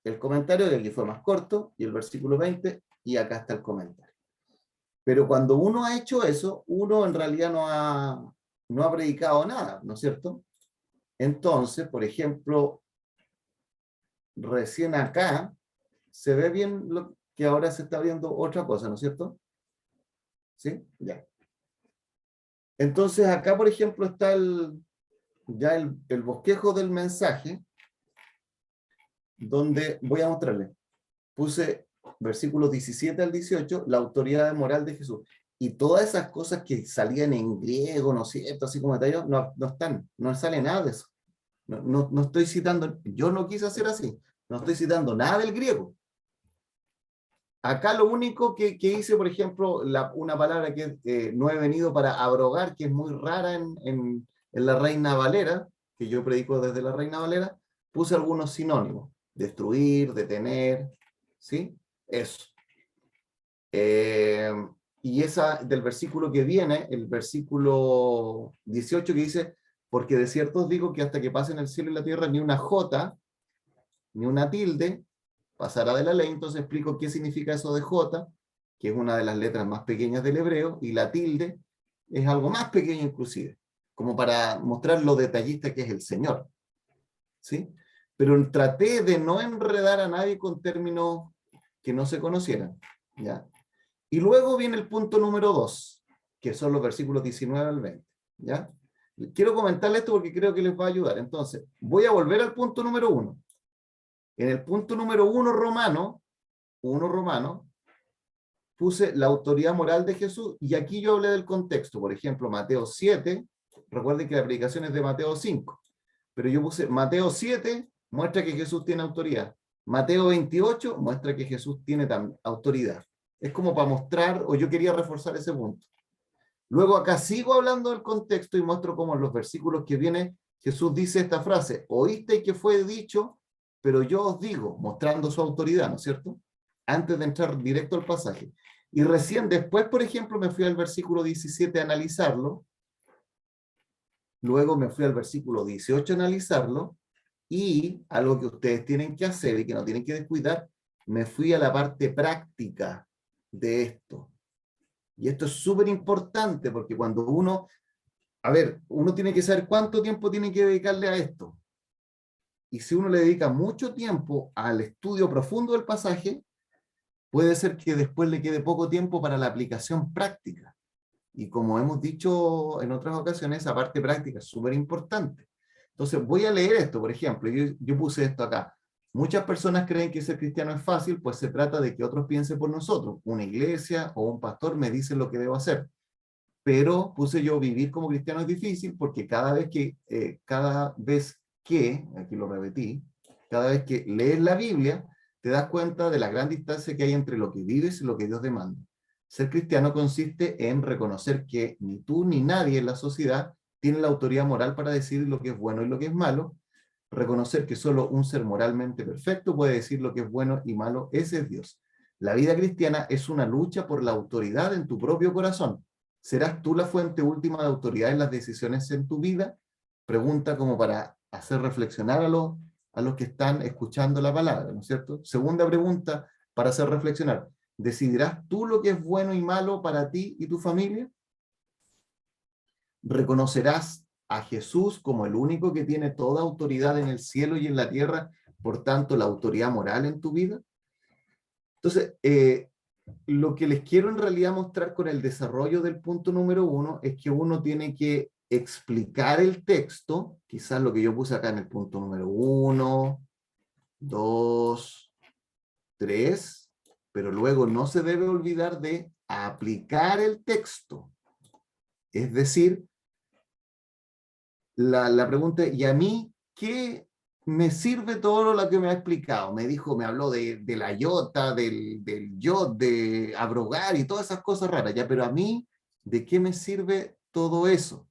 el comentario, que aquí fue más corto, y el versículo 20, y acá está el comentario. Pero cuando uno ha hecho eso, uno en realidad no ha predicado nada, ¿no es cierto? Entonces, por ejemplo, recién acá, se ve bien lo que ahora se está viendo otra cosa, ¿no es cierto? ¿Sí? Ya. Entonces acá, por ejemplo, está ya el bosquejo del mensaje, donde voy a mostrarle. Puse versículos 17 al 18, la autoridad moral de Jesús. Y todas esas cosas que salían en griego, ¿no es cierto? Así como detallado, no están, no sale nada de eso. No estoy citando, yo no quise hacer así, no estoy citando nada del griego. Acá lo único que hice, por ejemplo, una palabra que no he venido para abrogar, que es muy rara en la Reina Valera, que yo predico desde la Reina Valera, puse algunos sinónimos: destruir, detener, ¿sí? Eso. Y esa del versículo que viene, el versículo 18, que dice: porque de cierto os digo que hasta que pasen el cielo y la tierra, ni una jota, ni una tilde, pasará de la ley. Entonces explico qué significa eso de J, que es una de las letras más pequeñas del hebreo, y la tilde es algo más pequeño inclusive, como para mostrar lo detallista que es el Señor, ¿sí? Pero traté de no enredar a nadie con términos que no se conocieran, ¿ya? Y luego viene el punto número 2, que son los versículos 19 al 20, ¿ya? Quiero comentarles esto porque creo que les va a ayudar. Entonces, voy a volver al punto número 1. En el punto número 1 romano, puse la autoridad moral de Jesús, y aquí yo hablé del contexto. Por ejemplo, Mateo 7, recuerden que la predicación es de Mateo 5, pero yo puse Mateo 7, muestra que Jesús tiene autoridad. Mateo 28 muestra que Jesús tiene autoridad. Es como para mostrar, o yo quería reforzar ese punto. Luego acá sigo hablando del contexto y muestro cómo en los versículos que viene Jesús dice esta frase: oíste que fue dicho, pero yo os digo, mostrando su autoridad, ¿no es cierto? Antes de entrar directo al pasaje. Y recién después, por ejemplo, me fui al versículo 17 a analizarlo, Luego me fui al versículo 18 a analizarlo, y algo que ustedes tienen que hacer y que no tienen que descuidar, me fui a la parte práctica de esto. Y esto es súper importante porque cuando uno, a ver, uno tiene que saber cuánto tiempo tiene que dedicarle a esto. Y si uno le dedica mucho tiempo al estudio profundo del pasaje, puede ser que después le quede poco tiempo para la aplicación práctica. Y como hemos dicho en otras ocasiones, esa parte práctica es súper importante. Entonces voy a leer esto, por ejemplo, yo puse esto acá. Muchas personas creen que ser cristiano es fácil, pues se trata de que otros piensen por nosotros. Una iglesia o un pastor me dice lo que debo hacer. Pero puse yo, vivir como cristiano es difícil, porque cada vez que, aquí lo repetí, cada vez que lees la Biblia, te das cuenta de la gran distancia que hay entre lo que vives y lo que Dios demanda. Ser cristiano consiste en reconocer que ni tú ni nadie en la sociedad tiene la autoridad moral para decidir lo que es bueno y lo que es malo. Reconocer que solo un ser moralmente perfecto puede decir lo que es bueno y malo, ese es Dios. La vida cristiana es una lucha por la autoridad en tu propio corazón. ¿Serás tú la fuente última de autoridad en las decisiones en tu vida? Pregunta como para hacer reflexionar a los que están escuchando la palabra, ¿no es cierto? Segunda pregunta para hacer reflexionar. ¿Decidirás tú lo que es bueno y malo para ti y tu familia? ¿Reconocerás a Jesús como el único que tiene toda autoridad en el cielo y en la tierra, por tanto la autoridad moral en tu vida? Entonces, lo que les quiero en realidad mostrar con el desarrollo del punto número 1 es que uno tiene que explicar el texto, quizás lo que yo puse acá en el punto número 1, 2, 3, pero luego no se debe olvidar de aplicar el texto. Es decir, la pregunta, ¿y a mí qué me sirve todo lo que me ha explicado? Me habló de la iota, del yod, de abrogar y todas esas cosas raras, ¿ya? Pero a mí, ¿de qué me sirve todo eso?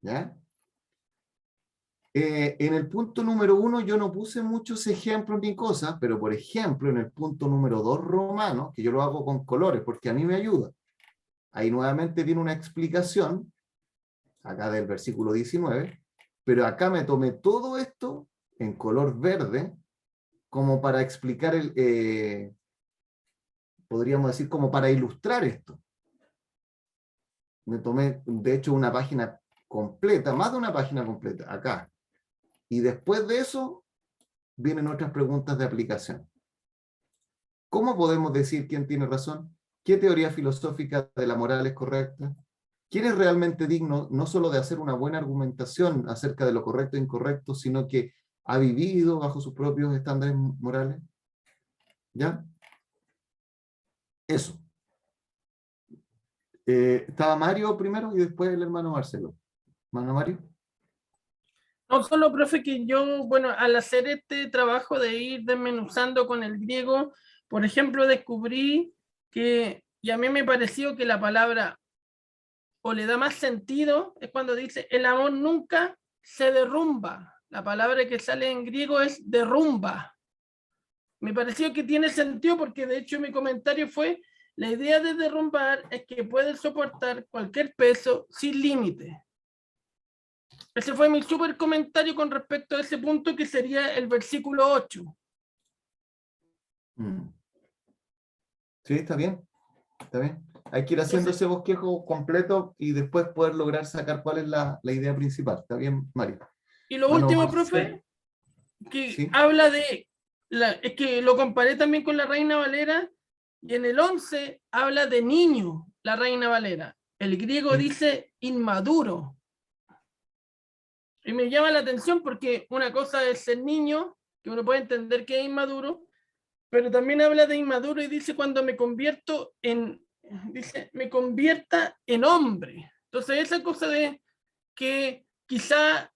¿Ya? En el punto número 1 yo no puse muchos ejemplos ni cosas, pero por ejemplo en el punto número 2 Romanos, que yo lo hago con colores porque a mí me ayuda. Ahí nuevamente viene una explicación, acá del versículo 19, pero acá me tomé todo esto en color verde como para explicar, podríamos decir como para ilustrar esto. Me tomé de hecho una página completa, más de una página completa, acá. Y después de eso vienen otras preguntas de aplicación. ¿Cómo podemos decir quién tiene razón? ¿Qué teoría filosófica de la moral es correcta? ¿Quién es realmente digno no solo de hacer una buena argumentación acerca de lo correcto e incorrecto, sino que ha vivido bajo sus propios estándares morales? ¿Ya? Eso. Estaba Mario primero y después el hermano Marcelo. ¿Hermano Mario? No solo, profe, que yo, bueno, al hacer este trabajo de ir desmenuzando con el griego, por ejemplo, descubrí que, y a mí me pareció que la palabra o le da más sentido, es cuando dice, el amor nunca se derrumba. La palabra que sale en griego es derrumba. Me pareció que tiene sentido porque de hecho mi comentario fue, la idea de derrumbar es que puedes soportar cualquier peso sin límite. Ese fue mi súper comentario con respecto a ese punto que sería el versículo 8. Sí, está bien. Está bien. Hay que ir haciendo ese bosquejo completo y después poder lograr sacar cuál es la idea principal. ¿Está bien, Mario? Y lo Bueno, último, Marcelo. profe, que Sí. habla de, es que lo comparé también con la Reina Valera, y en el 11 habla de niño, la Reina Valera. El griego Sí. dice inmaduro. Y me llama la atención porque una cosa es ser niño, que uno puede entender que es inmaduro, pero también habla de inmaduro y dice cuando me convierto en, dice, me convierta en hombre. Entonces esa cosa de que quizá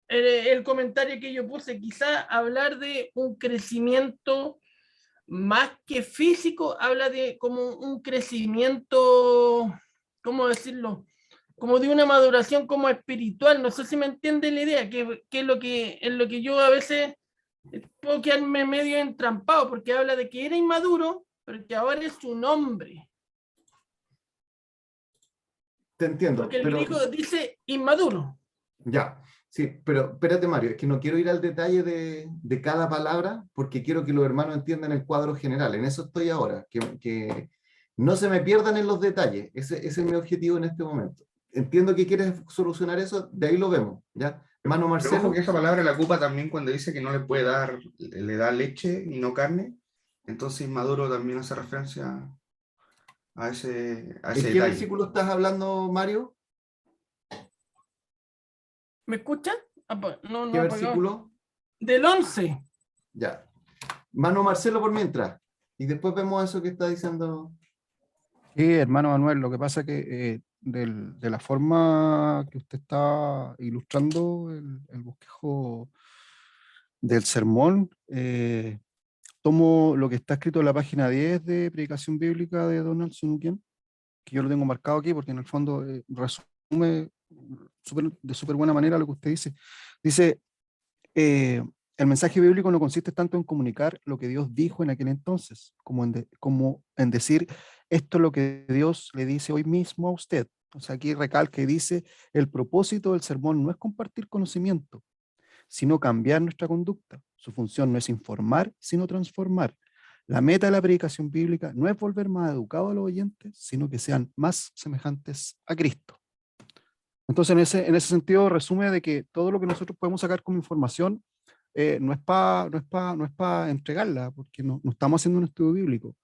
el comentario que yo puse, quizá hablar de un crecimiento más que físico, habla de como un crecimiento, ¿cómo decirlo? Como de una maduración como espiritual. No sé si me entiende la idea, que es lo que yo a veces puedo quedarme medio entrampado, porque habla de que era inmaduro, pero que ahora es un hombre. Te entiendo, Porque el pero griego dice inmaduro. Ya, sí, pero espérate, Mario, es que no quiero ir al detalle de cada palabra porque quiero que los hermanos entiendan el cuadro general. En eso estoy ahora, que no se me pierdan en los detalles. Ese es mi objetivo en este momento. Entiendo que quieres solucionar eso, de ahí lo vemos, ¿ya? Hermano Pero ojo Marcelo, que esa palabra la ocupa también cuando dice que no le puede dar, le da leche y no carne. Entonces Maduro también hace referencia a ese ¿en qué detalle. versículo estás hablando, Mario? ¿Me escuchan? No, ¿Qué no ha apagado. versículo? Del 11. Ya. Mano Marcelo por mientras. Y después vemos eso que está diciendo. Sí, hermano Manuel, lo que pasa es que de la forma que usted está ilustrando el bosquejo del sermón, tomo lo que está escrito en la página 10 de Predicación Bíblica de Donald Sunukien, que yo lo tengo marcado aquí porque en el fondo resume de súper buena manera lo que usted dice. Dice, el mensaje bíblico no consiste tanto en comunicar lo que Dios dijo en aquel entonces, como en decir, esto es lo que Dios le dice hoy mismo a usted. O sea, aquí recalca y dice, el propósito del sermón no es compartir conocimiento, sino cambiar nuestra conducta. Su función no es informar, sino transformar. La meta de la predicación bíblica no es volver más educados a los oyentes, sino que sean más semejantes a Cristo. Entonces, en ese sentido, resume de que todo lo que nosotros podemos sacar como información no es para entregarla, porque no estamos haciendo un estudio bíblico,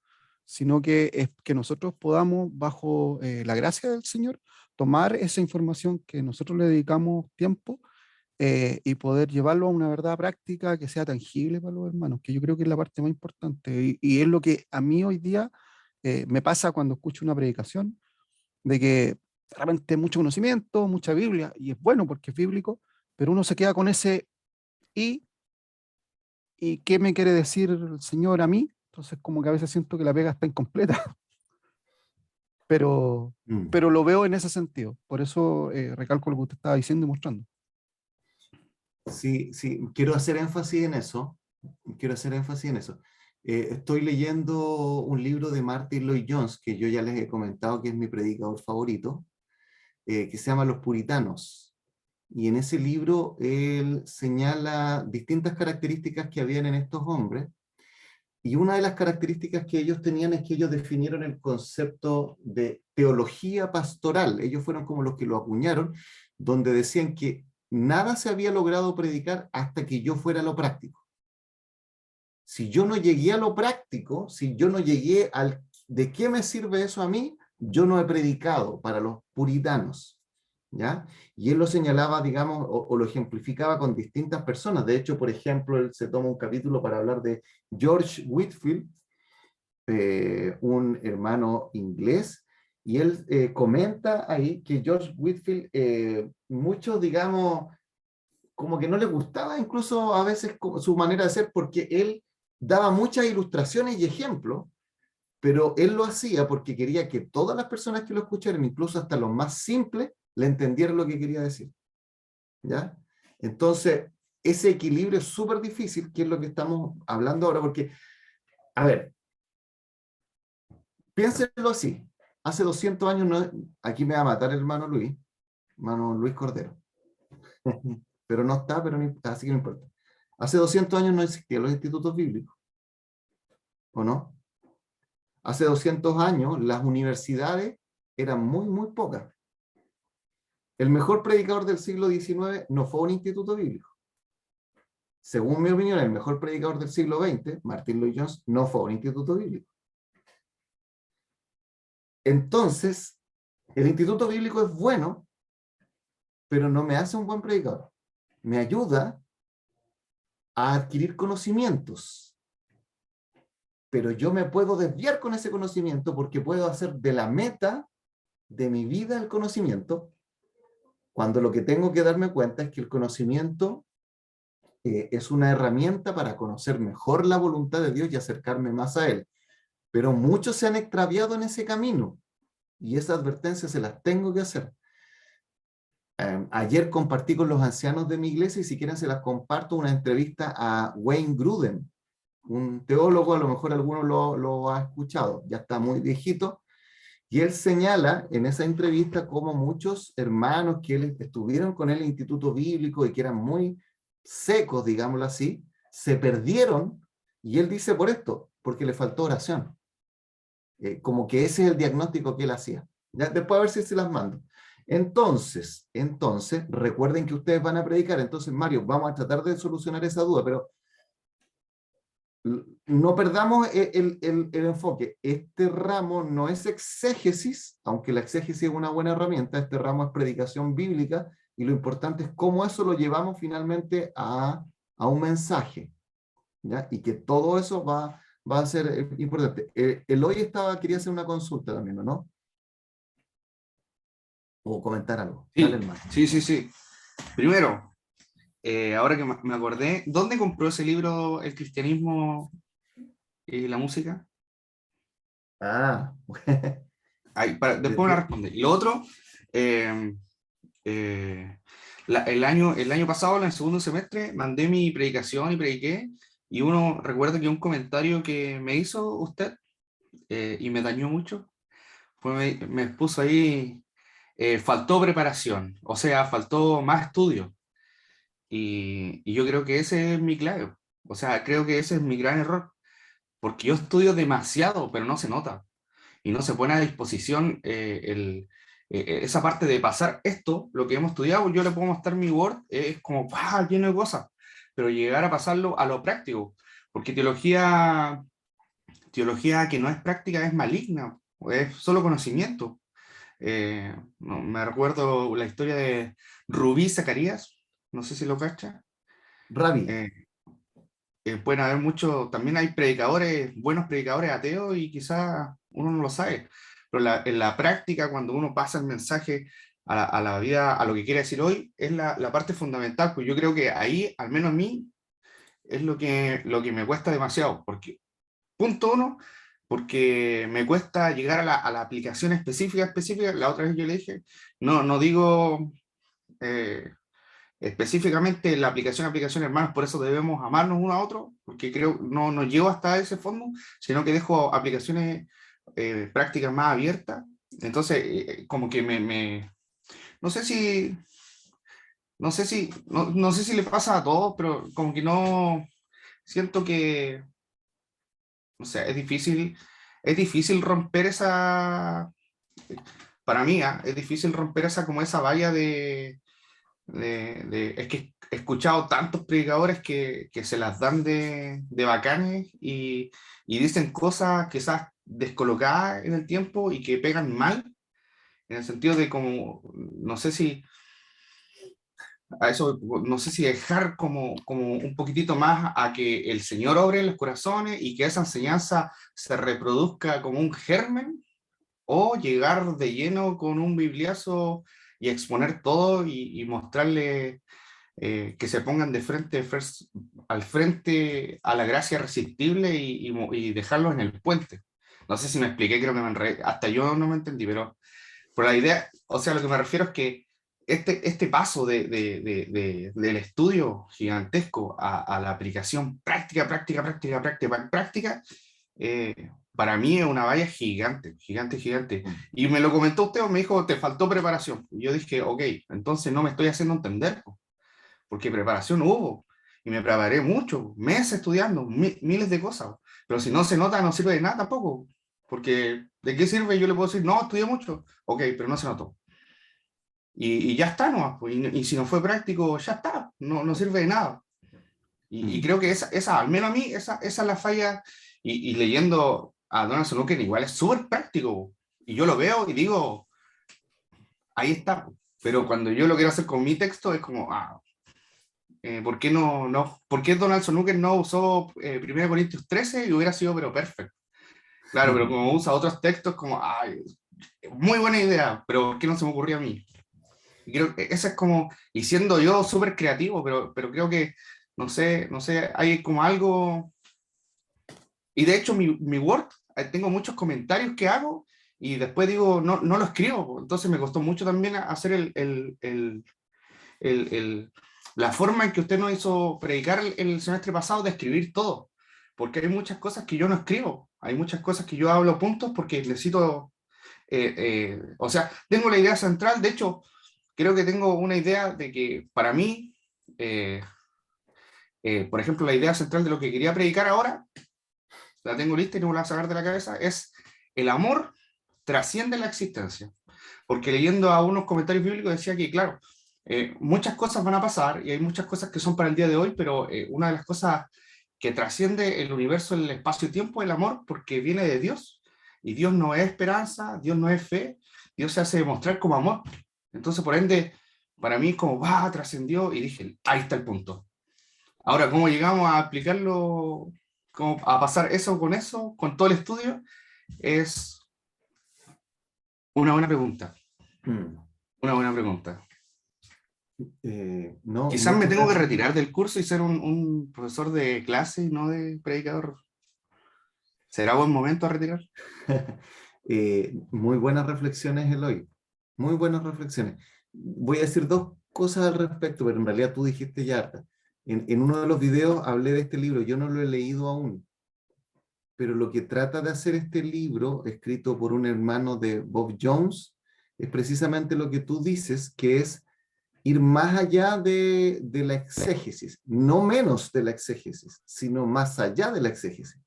sino que es que nosotros podamos, bajo la gracia del Señor, tomar esa información que nosotros le dedicamos tiempo y poder llevarlo a una verdad práctica que sea tangible para los hermanos, que yo creo que es la parte más importante. Y es lo que a mí hoy día me pasa cuando escucho una predicación, de que realmente mucho conocimiento, mucha Biblia, y es bueno porque es bíblico, pero uno se queda con ese ¿y qué me quiere decir el Señor a mí? Entonces como que a veces siento que la pega está incompleta, pero, Mm. pero lo veo en ese sentido. Por eso recalco lo que usted estaba diciendo y mostrando. Sí, sí, quiero hacer énfasis en eso. Quiero hacer énfasis en eso. Estoy leyendo un libro de Martin Lloyd Jones, que yo ya les he comentado que es mi predicador favorito, que se llama Los Puritanos. Y en ese libro él señala distintas características que habían en estos hombres. Y una de las características que ellos tenían es que ellos definieron el concepto de teología pastoral. Ellos fueron como los que lo acuñaron, donde decían que nada se había logrado predicar hasta que yo fuera a lo práctico. Si yo no llegué a lo práctico, si yo no llegué al ¿de qué me sirve eso a mí? Yo no he predicado para los puritanos, ¿ya? Y él lo señalaba, digamos, o lo ejemplificaba con distintas personas. De hecho, por ejemplo, él se toma un capítulo para hablar de George Whitefield, un hermano inglés, y él comenta ahí que George Whitefield, muchos, digamos, como que no le gustaba incluso a veces su manera de ser, porque él daba muchas ilustraciones y ejemplos, pero él lo hacía porque quería que todas las personas que lo escucharan, incluso hasta los más simples, le entendieran lo que quería decir. ¿Ya? Entonces, ese equilibrio es súper difícil, que es lo que estamos hablando ahora, porque, a ver, piénsenlo así. Hace 200 años, aquí me va a matar el hermano Luis Cordero. Pero no está, así que no importa. Hace 200 años no existían los institutos bíblicos, ¿o no? Hace 200 años las universidades eran muy, muy pocas. El mejor predicador del siglo XIX no fue un instituto bíblico. Según mi opinión, el mejor predicador del siglo XX, Martin Lloyd Jones, no fue un instituto bíblico. Entonces, el instituto bíblico es bueno, pero no me hace un buen predicador. Me ayuda a adquirir conocimientos, pero yo me puedo desviar con ese conocimiento porque puedo hacer de la meta de mi vida el conocimiento, cuando lo que tengo que darme cuenta es que el conocimiento es una herramienta para conocer mejor la voluntad de Dios y acercarme más a Él. Pero muchos se han extraviado en ese camino y esa advertencia se las tengo que hacer. Ayer compartí con los ancianos de mi iglesia y si quieren se las comparto una entrevista a Wayne Grudem, un teólogo, a lo mejor alguno lo ha escuchado, ya está muy viejito, Y él señala en esa entrevista cómo muchos hermanos que estuvieron con él en el Instituto Bíblico y que eran muy secos, digámoslo así, se perdieron, y él dice por esto, porque le faltó oración. Como que ese es el diagnóstico que él hacía. ¿Ya? Después a ver si se las mando. Entonces, recuerden que ustedes van a predicar. Entonces, Mario, vamos a tratar de solucionar esa duda, pero no perdamos el enfoque. Este ramo no es exégesis, aunque la exégesis es una buena herramienta. Este ramo es predicación bíblica, y lo importante es cómo eso lo llevamos finalmente a un mensaje, ¿ya? Y que todo eso va a ser importante. Eloy quería hacer una consulta también, ¿o no? O comentar algo. Sí, Dale, hermano. sí. Primero, ahora que me acordé, ¿dónde compró ese libro, El cristianismo y la música? Ah, Ahí, después me responde. Y lo otro, el año pasado, en el segundo semestre, mandé mi predicación y prediqué, y recuerda que un comentario que me hizo usted, y me dañó mucho, me puso ahí, faltó preparación, o sea, faltó más estudio. Y yo creo que ese es mi clave, o sea, creo que ese es mi gran error, porque yo estudio demasiado, pero no se nota, y no se pone a disposición esa parte de pasar esto, lo que hemos estudiado. Yo le puedo mostrar mi Word, es como ¡pah! Lleno de cosas, pero llegar a pasarlo a lo práctico, porque teología que no es práctica es maligna, es solo conocimiento. Me recuerdo la historia de Rubí Zacarías, no sé si lo cacha. Rabi. Pueden haber muchos, también hay buenos predicadores ateos, y quizás uno no lo sabe, pero en la práctica, cuando uno pasa el mensaje a la vida, a lo que quiere decir hoy, es la parte fundamental. Pues yo creo que ahí, al menos a mí, es lo que me cuesta demasiado, porque, punto uno, porque me cuesta llegar a la aplicación específica. La otra vez yo le dije, no digo específicamente la aplicación, hermanos, por eso debemos amarnos uno a otro, porque creo no llego hasta ese fondo, sino que dejo aplicaciones prácticas más abiertas. Entonces, como que no sé si no sé si le pasa a todos, pero como que no siento que, o sea, es difícil romper esa, para mí, es difícil romper como esa valla es que he escuchado tantos predicadores que se las dan de bacanes, y dicen cosas quizás descolocadas en el tiempo y que pegan mal, en el sentido de como, no sé si dejar como un poquitito más a que el Señor obre en los corazones y que esa enseñanza se reproduzca como un germen, o llegar de lleno con un bibliazo y exponer todo y mostrarle que se pongan al frente a la gracia irresistible, y dejarlos en el puente. No sé si me expliqué, creo que me enredé, hasta yo no me entendí, pero la idea, o sea, lo que me refiero es que este paso del estudio gigantesco a la aplicación práctica, para mí es una valla gigante. Y me lo comentó usted, o me dijo, te faltó preparación. Y yo dije, ok, entonces no me estoy haciendo entender, porque preparación hubo, y me preparé mucho, meses estudiando, miles de cosas, pero si no se nota, no sirve de nada tampoco, porque ¿de qué sirve? Yo le puedo decir, no, estudié mucho, ok, pero no se notó. Y ya está, ¿no? Y si no fue práctico, ya está, no sirve de nada. Y creo que esa, al menos a mí, esa es la falla. Y leyendo a Donald Slucker, igual es súper práctico, y yo lo veo y digo, ahí está. Pero cuando yo lo quiero hacer con mi texto, es como, ¿por qué por qué Donald Slucker no usó 1 Corintios 13 y hubiera sido pero perfecto? Claro, pero como usa otros textos, como, muy buena idea, pero ¿por qué no se me ocurrió a mí? Y creo que esa es como, y siendo yo súper creativo, pero creo que, no sé, hay como algo. Y de hecho mi Word, tengo muchos comentarios que hago, y después digo, no lo escribo. Entonces me costó mucho también hacer la forma en que usted nos hizo predicar el semestre pasado, de escribir todo. Porque hay muchas cosas que yo no escribo. Hay muchas cosas que yo hablo puntos porque necesito O sea, tengo la idea central, de hecho, creo que tengo una idea de que para mí, por ejemplo, la idea central de lo que quería predicar ahora, la tengo lista y no me la voy a sacar de la cabeza, es el amor trasciende la existencia. Porque leyendo a unos comentarios bíblicos decía que, claro, muchas cosas van a pasar y hay muchas cosas que son para el día de hoy, pero una de las cosas que trasciende el universo, el espacio y tiempo, es el amor, porque viene de Dios. Y Dios no es esperanza, Dios no es fe, Dios se hace demostrar como amor. Entonces, por ende, para mí como, va, trascendió y dije, ahí está el punto. Ahora, ¿cómo llegamos a aplicarlo, cómo a pasar eso, con todo el estudio? Es una buena pregunta. Mm. Una buena pregunta. No, Quizás me muchas tengo que gracias. retirar del curso y ser un profesor de clase y no de predicador. ¿Será buen momento a retirar? Muy buenas reflexiones, Eloy. Muy buenas reflexiones. Voy a decir dos cosas al respecto, pero en realidad tú dijiste ya harta. En uno de los videos hablé de este libro, yo no lo he leído aún, pero lo que trata de hacer este libro, escrito por un hermano de Bob Jones, es precisamente lo que tú dices, que es ir más allá de la exégesis, no menos de la exégesis, sino más allá de la exégesis.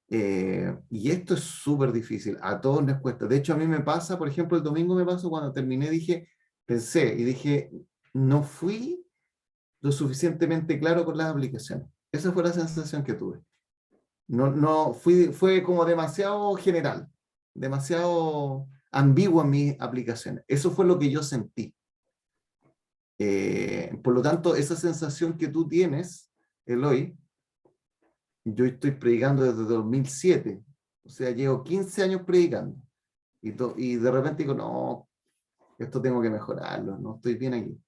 Y esto es súper difícil, a todos nos cuesta. De hecho, a mí me pasa, por ejemplo, el domingo me pasó cuando terminé, pensé y dije, no fui lo suficientemente claro con las aplicaciones. Esa fue la sensación que tuve. Fue como demasiado general, demasiado ambiguo en mis aplicaciones. Eso fue lo que yo sentí. Por lo tanto, esa sensación que tú tienes, Eloy, yo estoy predicando desde 2007, o sea, llevo 15 años predicando, y de repente digo, no, esto tengo que mejorarlo, no estoy bien aquí.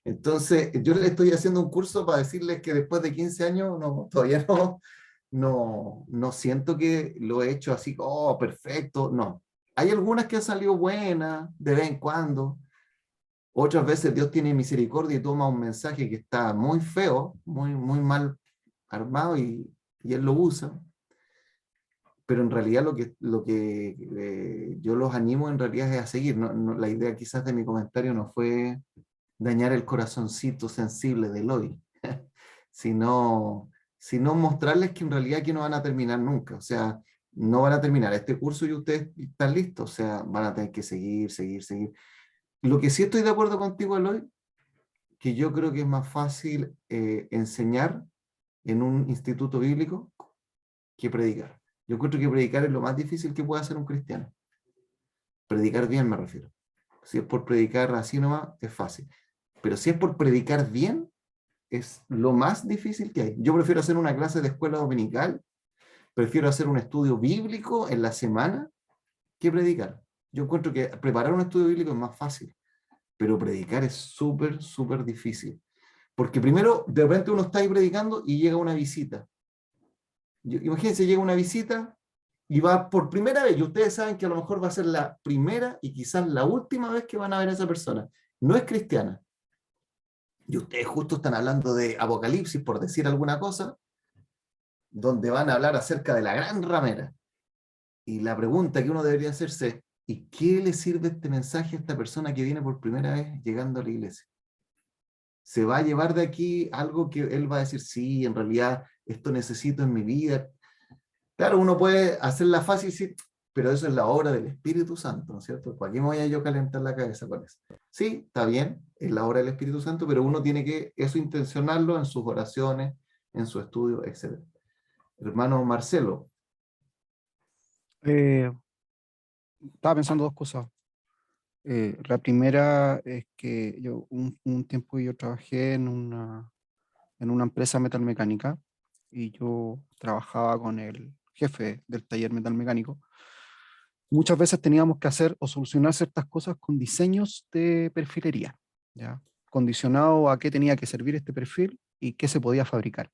Entonces, yo le estoy haciendo un curso para decirles que después de 15 años, no, todavía no siento que lo he hecho así, oh, perfecto, no. Hay algunas que han salido buenas de vez en cuando, otras veces Dios tiene misericordia y toma un mensaje que está muy feo, muy mal armado y Él lo usa. Pero en realidad lo que yo los animo en realidad es a seguir. La idea quizás de mi comentario no fue dañar el corazoncito sensible de Eloy, sino mostrarles que en realidad aquí no van a terminar nunca. O sea, no van a terminar este curso y ustedes están listos. O sea, van a tener que seguir. Lo que sí estoy de acuerdo contigo, Eloy, que yo creo que es más fácil enseñar en un instituto bíblico que predicar. Yo encuentro que predicar es lo más difícil que puede hacer un cristiano. Predicar bien me refiero. Si es por predicar así nomás, es fácil. Pero si es por predicar bien, es lo más difícil que hay. Yo prefiero hacer una clase de escuela dominical, prefiero hacer un estudio bíblico en la semana que predicar. Yo encuentro que preparar un estudio bíblico es más fácil, pero predicar es súper difícil. Porque primero, de repente uno está ahí predicando y llega una visita. Imagínense, llega una visita y va por primera vez, y ustedes saben que a lo mejor va a ser la primera y quizás la última vez que van a ver a esa persona. No es cristiana. Y ustedes justo están hablando de Apocalipsis, por decir alguna cosa, donde van a hablar acerca de la gran ramera. Y la pregunta que uno debería hacerse, ¿y qué le sirve este mensaje a esta persona que viene por primera vez llegando a la iglesia? ¿Se va a llevar de aquí algo que él va a decir, sí, en realidad esto necesito en mi vida? Claro, uno puede hacerla fácil, sí, pero eso es la obra del Espíritu Santo, ¿no es cierto? ¿Para qué me voy a yo calentar la cabeza con eso? Sí, está bien, es la obra del Espíritu Santo, pero uno tiene que eso intencionarlo en sus oraciones, en su estudio, etc. Hermano Marcelo. Estaba pensando dos cosas. La primera es que yo un tiempo yo trabajé en una empresa metalmecánica y yo trabajaba con el jefe del taller metalmecánico. Muchas veces teníamos que hacer o solucionar ciertas cosas con diseños de perfilería, ¿ya? Condicionado a qué tenía que servir este perfil y qué se podía fabricar.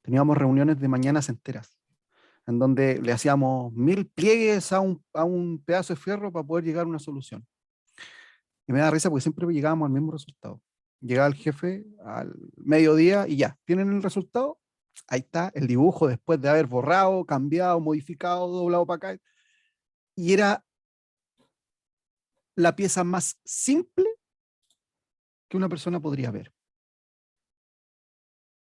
Teníamos reuniones de mañanas enteras, en donde le hacíamos 1000 pliegues a un pedazo de fierro para poder llegar a una solución. Y me da risa porque siempre llegábamos al mismo resultado. Llegaba el jefe al mediodía y ya, ¿tienen el resultado? Ahí está el dibujo después de haber borrado, cambiado, modificado, doblado para acá. y era la pieza más simple que una persona podría ver.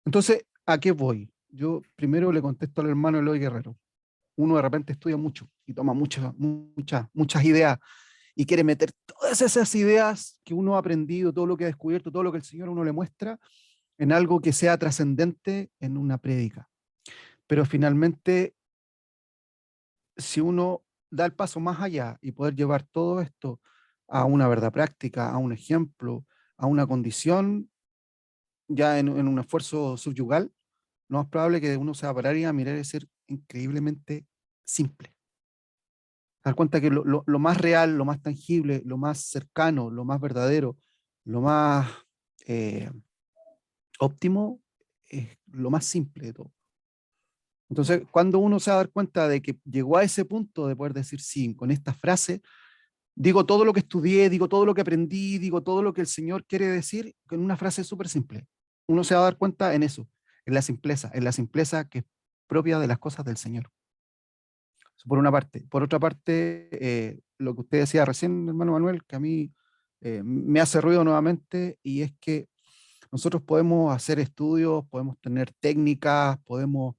Entonces, ¿a qué voy? Yo primero le contesto al hermano Eloy Guerrero. Uno de repente estudia mucho y toma muchas ideas y quiere meter todas esas ideas que uno ha aprendido, todo lo que ha descubierto, todo lo que el Señor a uno le muestra, en algo que sea trascendente en una prédica. Pero finalmente, si uno da el paso más allá y poder llevar todo esto a una verdad práctica, a un ejemplo, a una condición, ya en un esfuerzo subyugal, lo más probable que uno se va a parar y a mirar y ser increíblemente simple. Dar cuenta que lo más real, lo más tangible, lo más cercano, lo más verdadero, lo más óptimo, es lo más simple de todo. Entonces, cuando uno se va a dar cuenta de que llegó a ese punto de poder decir sí, con esta frase, digo todo lo que estudié, digo todo lo que aprendí, digo todo lo que el Señor quiere decir, con una frase súper simple. Uno se va a dar cuenta en eso, en la simpleza que es propia de las cosas del Señor. Eso por una parte. Por otra parte, lo que usted decía recién, hermano Manuel, que a mí me hace ruido nuevamente, y es que nosotros podemos hacer estudios, podemos tener técnicas, podemos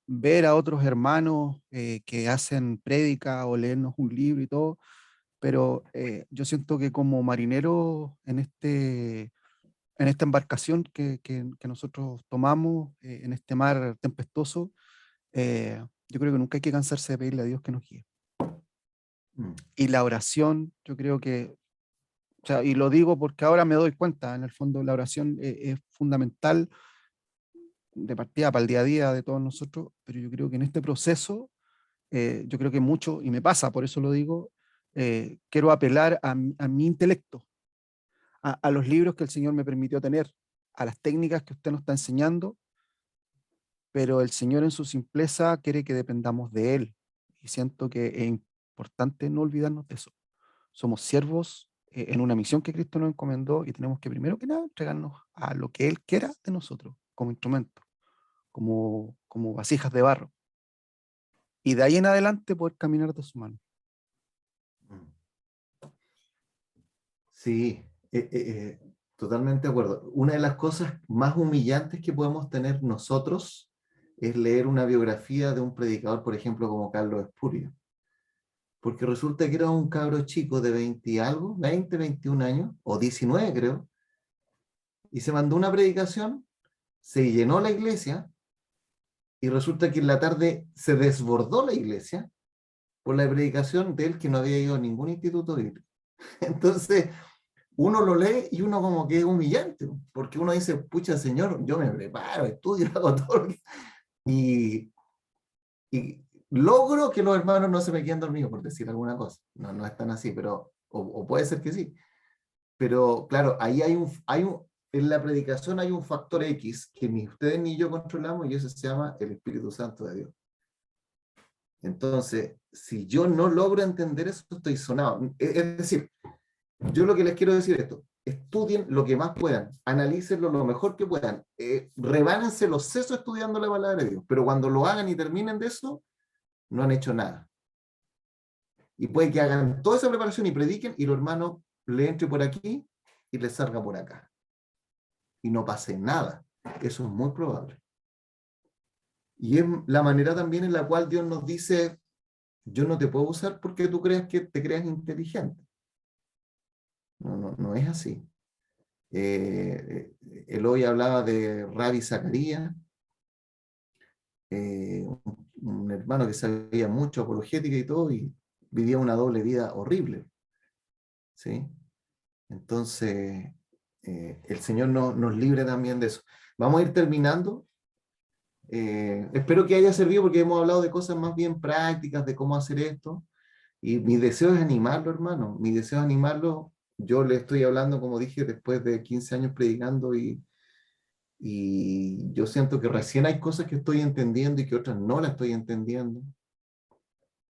ver a otros hermanos que hacen prédica o leernos un libro y todo, pero yo siento que como marineros en esta embarcación que nosotros tomamos en este mar tempestuoso, yo creo que nunca hay que cansarse de pedirle a Dios que nos guíe. Y la oración, yo creo que, o sea, y lo digo porque ahora me doy cuenta, en el fondo la oración es fundamental de partida para el día a día de todos nosotros, pero yo creo que en este proceso, yo creo que mucho, y me pasa, por eso lo digo, quiero apelar a mi intelecto, a los libros que el Señor me permitió tener, a las técnicas que usted nos está enseñando, pero el Señor en su simpleza quiere que dependamos de Él. Y siento que es importante no olvidarnos de eso. Somos siervos en una misión que Cristo nos encomendó y tenemos que primero que nada entregarnos a lo que Él quiera de nosotros, como instrumento, como vasijas de barro. Y de ahí en adelante poder caminar de su mano. Sí, totalmente de acuerdo. Una de las cosas más humillantes que podemos tener nosotros es leer una biografía de un predicador, por ejemplo, como Carlos Espurio. Porque resulta que era un cabro chico de 20 y algo, 20, 21 años, o 19 creo, y se mandó una predicación, se llenó la iglesia, y resulta que en la tarde se desbordó la iglesia por la predicación de él que no había ido a ningún instituto bíblico. Entonces, uno lo lee y uno como que es humillante, porque uno dice, pucha Señor, yo me preparo, estudio, hago todo lo que... Y logro que los hermanos no se me queden dormidos, por decir alguna cosa. No, no es tan así, pero, o puede ser que sí. Pero claro, ahí en la predicación hay un factor X que ni ustedes ni yo controlamos, y eso se llama el Espíritu Santo de Dios. Entonces, si yo no logro entender eso, estoy sonado. Es decir, yo lo que les quiero decir es esto: estudien lo que más puedan, analícenlo lo mejor que puedan, rebánense los sesos estudiando la palabra de Dios, pero cuando lo hagan y terminen de eso, no han hecho nada. Y puede que hagan toda esa preparación y prediquen, y los hermanos le entre por aquí y les salga por acá. Y no pase nada. Eso es muy probable. Y es la manera también en la cual Dios nos dice, yo no te puedo usar porque tú creas que te creas inteligente. No es así. Eloy hablaba de Rabbi Zacarías, un hermano que sabía mucho apologética y todo, y vivía una doble vida horrible. ¿Sí? Entonces, el Señor nos libre también de eso. Vamos a ir terminando. Espero que haya servido, porque hemos hablado de cosas más bien prácticas, de cómo hacer esto. Y mi deseo es animarlo, hermano. Mi deseo es animarlo. Yo le estoy hablando, como dije, después de 15 años predicando, y yo siento que recién hay cosas que estoy entendiendo y que otras no las estoy entendiendo.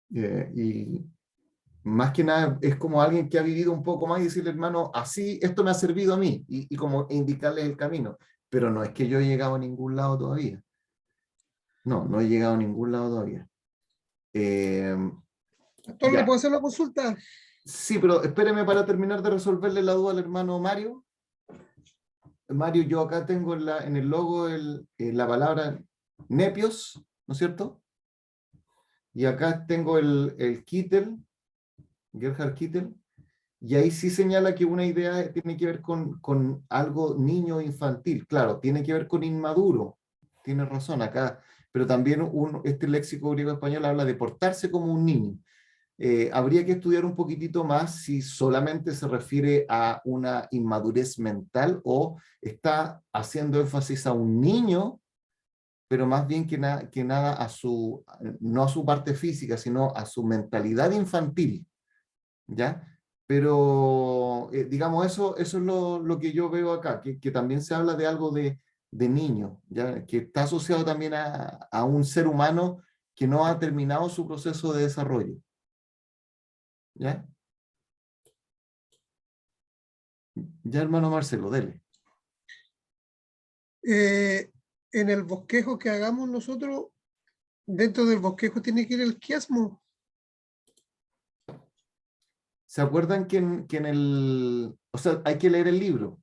Y más que nada es como alguien que ha vivido un poco más y decirle, hermano, así esto me ha servido a mí, y como indicarle el camino. Pero no es que yo he llegado a ningún lado todavía. No he llegado a ningún lado todavía. Pastor, Ya. ¿le puedo hacer una consulta? Sí, pero espéreme para terminar de resolverle la duda al hermano Mario. Mario, yo acá tengo en el logo la palabra nepios, ¿no es cierto? Y acá tengo el Kittel, Gerhard Kittel, y ahí sí señala que una idea tiene que ver con algo niño infantil. Claro, tiene que ver con inmaduro, tiene razón acá, pero también este léxico griego-español habla de portarse como un niño. Habría que estudiar un poquitito más si solamente se refiere a una inmadurez mental o está haciendo énfasis a un niño, pero más bien que nada no a su parte física, sino a su mentalidad infantil, ¿ya? Pero, digamos, eso es lo que yo veo acá, que también se habla de algo de niño, ¿ya? Que está asociado también a un ser humano que no ha terminado su proceso de desarrollo. ¿Ya? Ya, hermano Marcelo, dele. En el bosquejo que hagamos nosotros, dentro del bosquejo tiene que ir el quiasmo. ¿Se acuerdan o sea, hay que leer el libro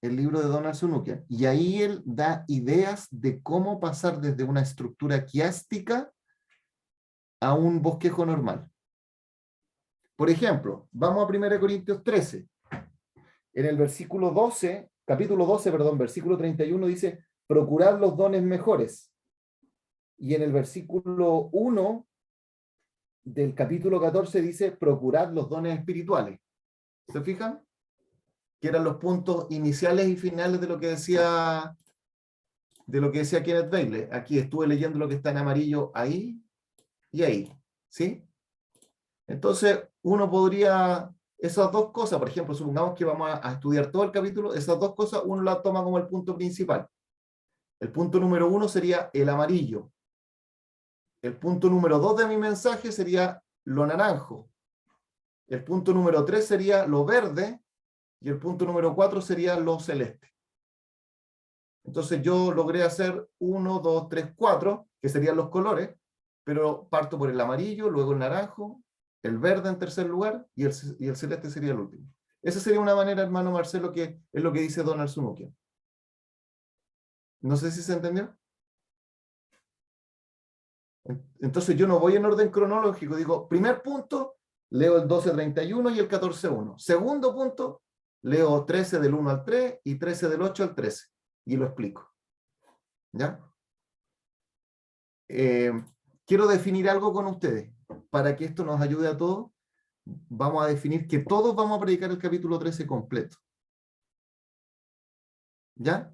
de Donald Sunukian, y ahí él da ideas de cómo pasar desde una estructura quiástica a un bosquejo normal. Por ejemplo, vamos a 1 Corintios 13. En el versículo 12, capítulo 12, perdón, versículo 31 dice, procurad los dones mejores. Y en el versículo 1 del capítulo 14 dice, procurad los dones espirituales. ¿Se fijan? Que eran los puntos iniciales y finales de lo que decía Kenneth Bailey. Aquí estuve leyendo lo que está en amarillo ahí y ahí. ¿Sí? Entonces, uno podría, esas dos cosas, por ejemplo, supongamos que vamos a estudiar todo el capítulo, esas dos cosas uno las toma como el punto principal. El punto número 1 sería el amarillo. El punto número 2 de mi mensaje sería lo naranjo. El punto número 3 sería lo verde. Y el punto número 4 sería lo celeste. Entonces yo logré hacer 1, 2, 3, 4, que serían los colores, pero parto por el amarillo, luego el naranjo, el verde en tercer lugar y el celeste sería el último. Esa sería una manera, hermano Marcelo, que es lo que dice Donald Sunukian. No sé si se entendió. Entonces yo no voy en orden cronológico, digo, primer punto, leo el 12:31 y el 14:1. Segundo punto, leo 13 del 1 al 3 y 13 del 8 al 13. Y lo explico. ¿Ya? Quiero definir algo con ustedes. Para que esto nos ayude a todos, vamos a definir que todos vamos a predicar el capítulo 13 completo. ¿Ya?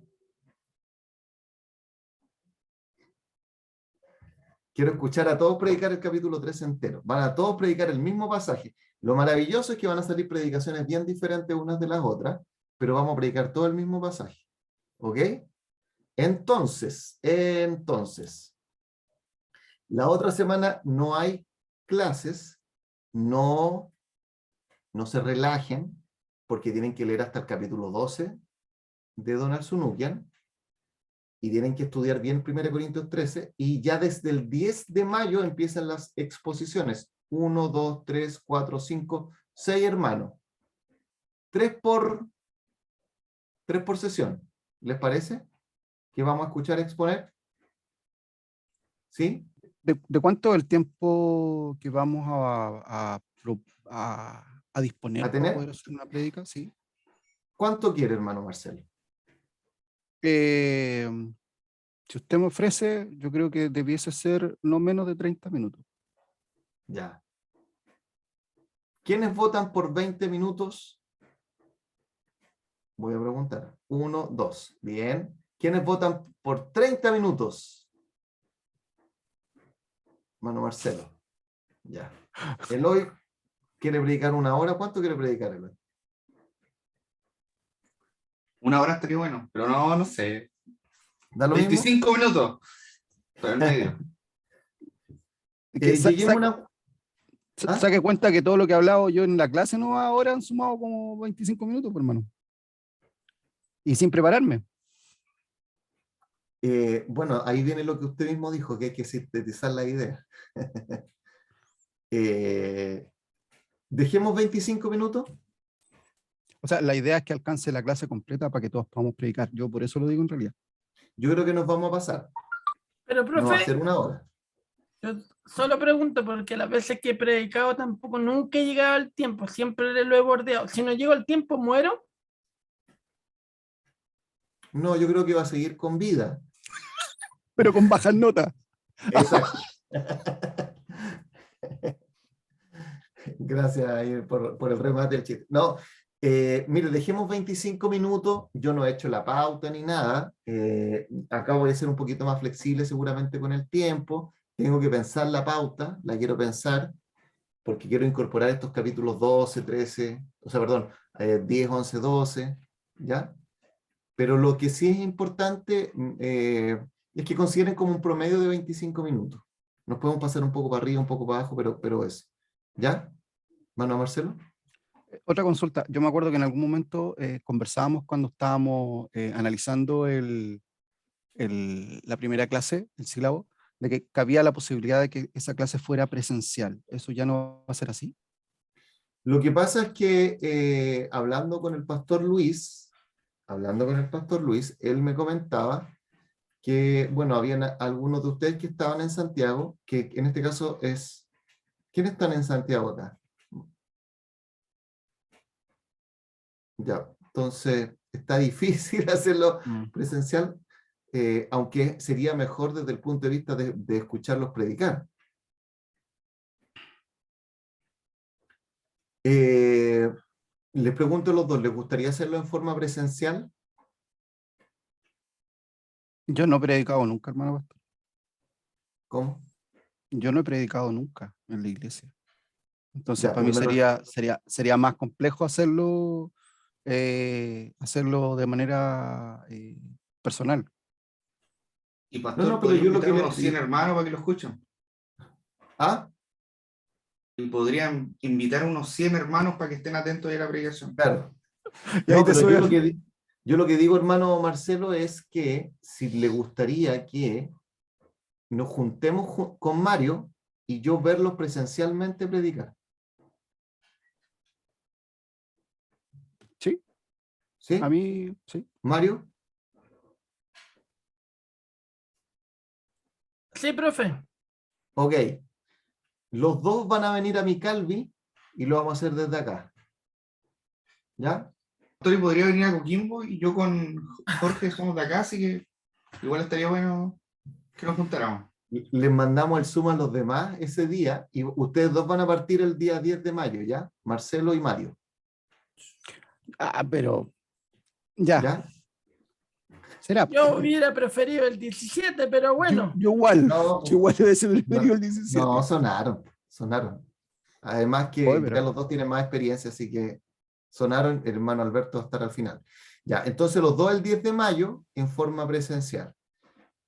Quiero escuchar a todos predicar el capítulo 13 entero. Van a todos predicar el mismo pasaje. Lo maravilloso es que van a salir predicaciones bien diferentes unas de las otras, pero vamos a predicar todo el mismo pasaje. ¿Ok? Entonces, la otra semana no hay clases, no se relajen, porque tienen que leer hasta el capítulo 12 de Donald Sunukian, y tienen que estudiar bien 1 Corintios 13, y ya desde el 10 de mayo empiezan las exposiciones. 1, 2, 3, 4, 5, 6 hermanos. 3 por sesión. ¿Les parece? Que vamos a escuchar exponer. ¿Sí? ¿De cuánto es el tiempo que vamos a disponer ¿A para tener? poder hacer una prédica? Sí. ¿Cuánto quiere, hermano Marcelo? Si usted me ofrece, yo creo que debiese ser no menos de 30 minutos. Ya. ¿Quiénes votan por 20 minutos? Voy a preguntar. 1, 2. Bien. ¿Quiénes votan por 30 minutos? Hermano Marcelo. Ya. Eloy quiere predicar 1 hora. ¿Cuánto quiere predicar, Eloy? 1 hora estaría bueno, pero no sé. ¿Da lo 25 minutos. Pero el medio. mismo? Lleguemos a una... ¿Ah? Saque cuenta que todo lo que he hablado yo en la clase no ahora han sumado como 25 minutos, por hermano. Y sin prepararme. Bueno, ahí viene lo que usted mismo dijo, que hay que sintetizar la idea. Dejemos 25 minutos. O sea, la idea es que alcance la clase completa para que todos podamos predicar. Yo por eso lo digo en realidad. Yo creo que nos vamos a pasar. Pero, No va a profe, ser una hora. yo solo pregunto porque las veces que he predicado tampoco nunca he llegado al tiempo, siempre lo he bordeado. Si no llego al tiempo, muero. No, yo creo que va a seguir con vida. Pero con bajas notas. Exacto. Gracias ahí por el remate del chiste. No, mire, dejemos 25 minutos. Yo no he hecho la pauta ni nada. Acá voy a ser un poquito más flexible seguramente con el tiempo. Tengo que pensar la pauta, la quiero pensar, porque quiero incorporar estos capítulos 12, 13, o sea, perdón, 10, 11, 12, ¿ya? Pero lo que sí es importante es que consideren como un promedio de 25 minutos. Nos podemos pasar un poco para arriba, un poco para abajo, pero eso. ¿Ya? ¿Mano Marcelo? Otra consulta. Yo me acuerdo que en algún momento conversábamos cuando estábamos analizando la primera clase, el sílabo, de que cabía la posibilidad de que esa clase fuera presencial. ¿Eso ya no va a ser así? Lo que pasa es que hablando con el pastor Luis, él me comentaba que, bueno, habían algunos de ustedes que estaban en Santiago, que en este caso es... ¿Quiénes están en Santiago acá? Ya, entonces está difícil hacerlo presencial, aunque sería mejor desde el punto de vista de escucharlos predicar. Les pregunto a los dos, ¿les gustaría hacerlo en forma presencial? Yo no he predicado nunca, hermano pastor. ¿Cómo? Yo no he predicado nunca en la iglesia. Entonces, Ya, para mí pero sería más complejo hacerlo de manera personal. Y pastor, No, pero podría yo lo invitar que a unos 100 hermanos para que lo escuchen. ¿Ah? Y podrían invitar a unos 100 hermanos para que estén atentos a la predicación. Claro. Y ahí No, te pero sube yo lo que digo, hermano Marcelo, es que si le gustaría que nos juntemos con Mario y yo verlos presencialmente predicar. Sí, ¿Sí? a mí, sí. Mario, Sí, profe. ok. Los dos van a venir a mi Calvi y lo vamos a hacer desde acá. ¿Ya? Pastor, y podría venir a Coquimbo y yo con Jorge somos de acá, así que igual estaría bueno que nos juntáramos. Les mandamos el Zoom a los demás ese día y ustedes dos van a partir el día 10 de mayo, ¿ya? Marcelo y Mario. Pero ya, ¿Ya? será. Yo hubiera preferido el 17, pero bueno. Yo igual, No, yo igual debe ser preferido el 17. No, sonaron. Además que Oye, pero- ya los dos tienen más experiencia, así que sonaron, el hermano Alberto va a estar al final. Ya, entonces los dos el 10 de mayo en forma presencial.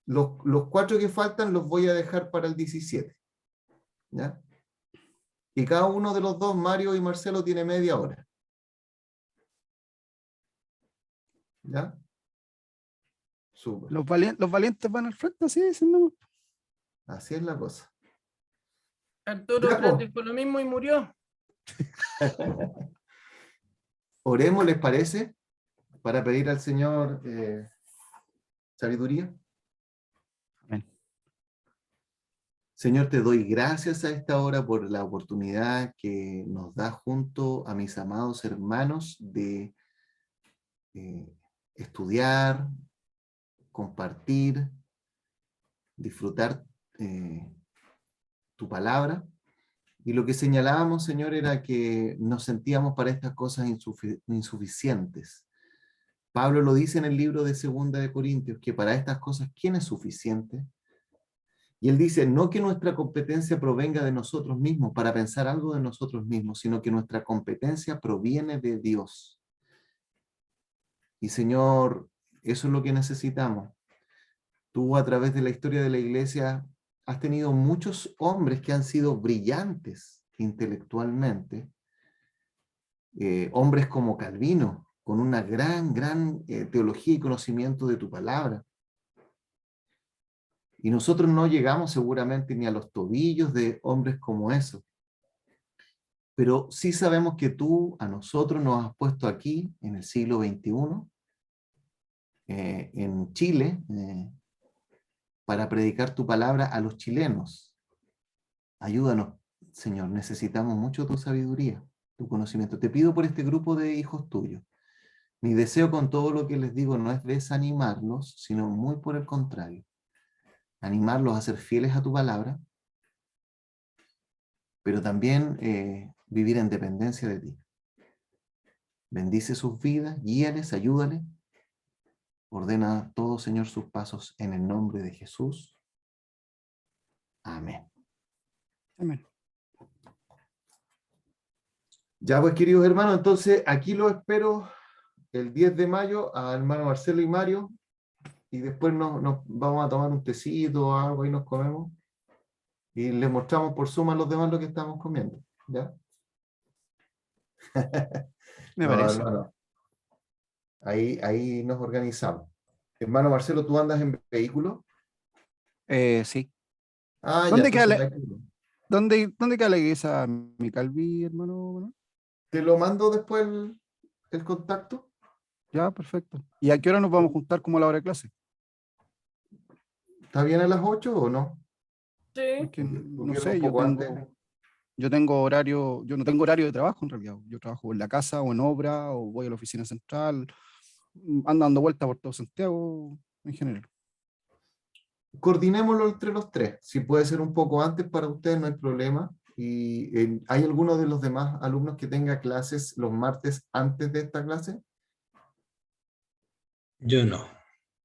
Los 4 que faltan los voy a dejar para el 17. ¿Ya? Y cada uno de los dos, Mario y Marcelo, tiene media hora. ¿Ya? Súper. Los valientes van al frente, así dicen, ¿no? Así es la cosa. Arturo Ya, po. predicó lo mismo y murió. Oremos, ¿les parece? Para pedir al Señor sabiduría. Amén. Señor, te doy gracias a esta hora por la oportunidad que nos da junto a mis amados hermanos de estudiar, compartir, disfrutar tu palabra. Y lo que señalábamos, Señor, era que nos sentíamos para estas cosas insuficientes. Pablo lo dice en el libro de 2 de Corintios, que para estas cosas, ¿quién es suficiente? Y él dice, no que nuestra competencia provenga de nosotros mismos para pensar algo de nosotros mismos, sino que nuestra competencia proviene de Dios. Y Señor, eso es lo que necesitamos. Tú a través de la historia de la iglesia has tenido muchos hombres que han sido brillantes intelectualmente, hombres como Calvino, con una gran teología y conocimiento de tu palabra. Y nosotros no llegamos seguramente ni a los tobillos de hombres como esos. pero sí sabemos que tú a nosotros nos has puesto aquí, en el siglo XXI, en Chile, para predicar tu palabra a los chilenos. Ayúdanos, Señor, necesitamos mucho tu sabiduría, tu conocimiento. Te pido por este grupo de hijos tuyos. Mi deseo con todo lo que les digo no es desanimarlos, sino muy por el contrario, animarlos a ser fieles a tu palabra, pero también vivir en dependencia de ti. Bendice sus vidas, guíales, ayúdales. Ordena todo, Señor, sus pasos en el nombre de Jesús. Amén. Amén. Ya pues, queridos hermanos, entonces aquí los espero el 10 de mayo a hermano Marcelo y Mario, y después nos vamos a tomar un tecito o algo y nos comemos, y les mostramos por Zoom a los demás lo que estamos comiendo, ¿ya? Me No, parece. hermano. Ahí nos organizamos. Hermano Marcelo, ¿tú andas en vehículo? Sí. Ah, ¿Dónde ya, queda entonces la- no hay problema. ¿Dónde queda la iglesia mi Calvi, hermano? Manuel? Te lo mando después el contacto. Ya, perfecto. ¿Y a qué hora nos vamos a juntar como a la hora de clase? ¿Está bien a las 8 o no? Sí. Porque, no Porque sé, un poco antes. yo tengo horario, yo no tengo horario de trabajo en realidad. Yo trabajo en la casa o en obra o voy a la oficina central, ando dando vueltas por todo Santiago en general. Coordinémoslo entre los tres. Si puede ser un poco antes para ustedes, no hay problema. ¿Y hay alguno de los demás alumnos que tenga clases los martes antes de esta clase? Yo no.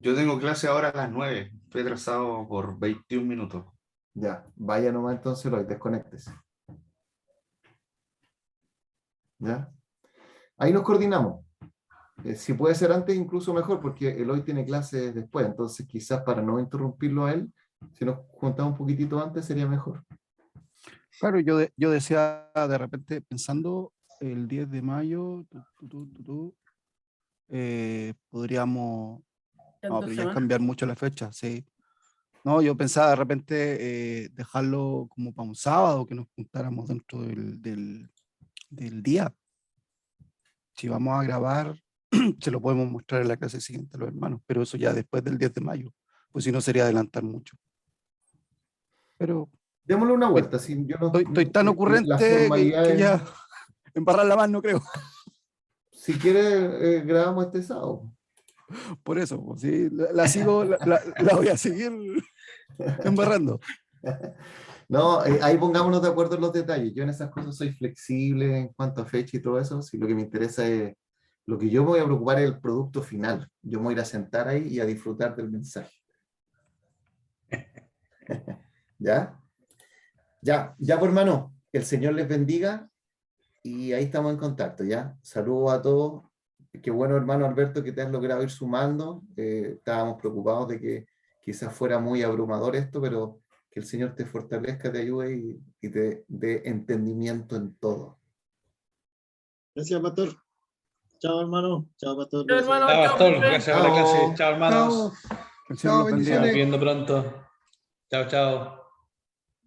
Yo tengo clase ahora a las 9. Estoy atrasado por 21 minutos. Ya, vaya nomás entonces hoy, desconéctese. ¿Ya? Ahí nos coordinamos. Si puede ser antes, incluso mejor, porque el hoy tiene clases después, entonces quizás para no interrumpirlo a él, si nos juntamos un poquitito antes sería mejor. Claro, yo decía de repente, pensando el 10 de mayo, podríamos, no, pero ya es cambiar mucho la fecha, sí. No, yo pensaba de repente dejarlo como para un sábado, que nos juntáramos dentro del día. Si vamos a grabar, se lo podemos mostrar en la clase siguiente a los hermanos, pero eso ya después del 10 de mayo, pues si no sería adelantar mucho. Pero Démosle una vuelta. Si yo no, estoy tan las ocurrente que formalidades, ya embarrarla más no creo. si quiere, grabamos este sábado. Por eso, pues, sí, la sigo, la voy a seguir embarrando. No, ahí pongámonos de acuerdo en los detalles. Yo en esas cosas soy flexible en cuanto a fecha y todo eso. Si lo que me interesa es, lo que yo me voy a preocupar es el producto final. Yo me voy a ir a sentar ahí y a disfrutar del mensaje. ¿Ya? Ya, pues hermano, que el Señor les bendiga y ahí estamos en contacto, ¿ya? Saludos a todos. Qué bueno, hermano Alberto, que te has logrado ir sumando. Estábamos preocupados de que quizás fuera muy abrumador esto, pero que el Señor te fortalezca, te ayude y te dé entendimiento en todo. Gracias, pastor. Chao, hermano. Chao, pastor. Chao, hermano. Chao, Chao, Pastor. profe. Gracias por la clase. Chao, hermanos. Chao, Que el Señor chao, los bendiga. Nos bendiciones. viendo pronto. Chao, chao.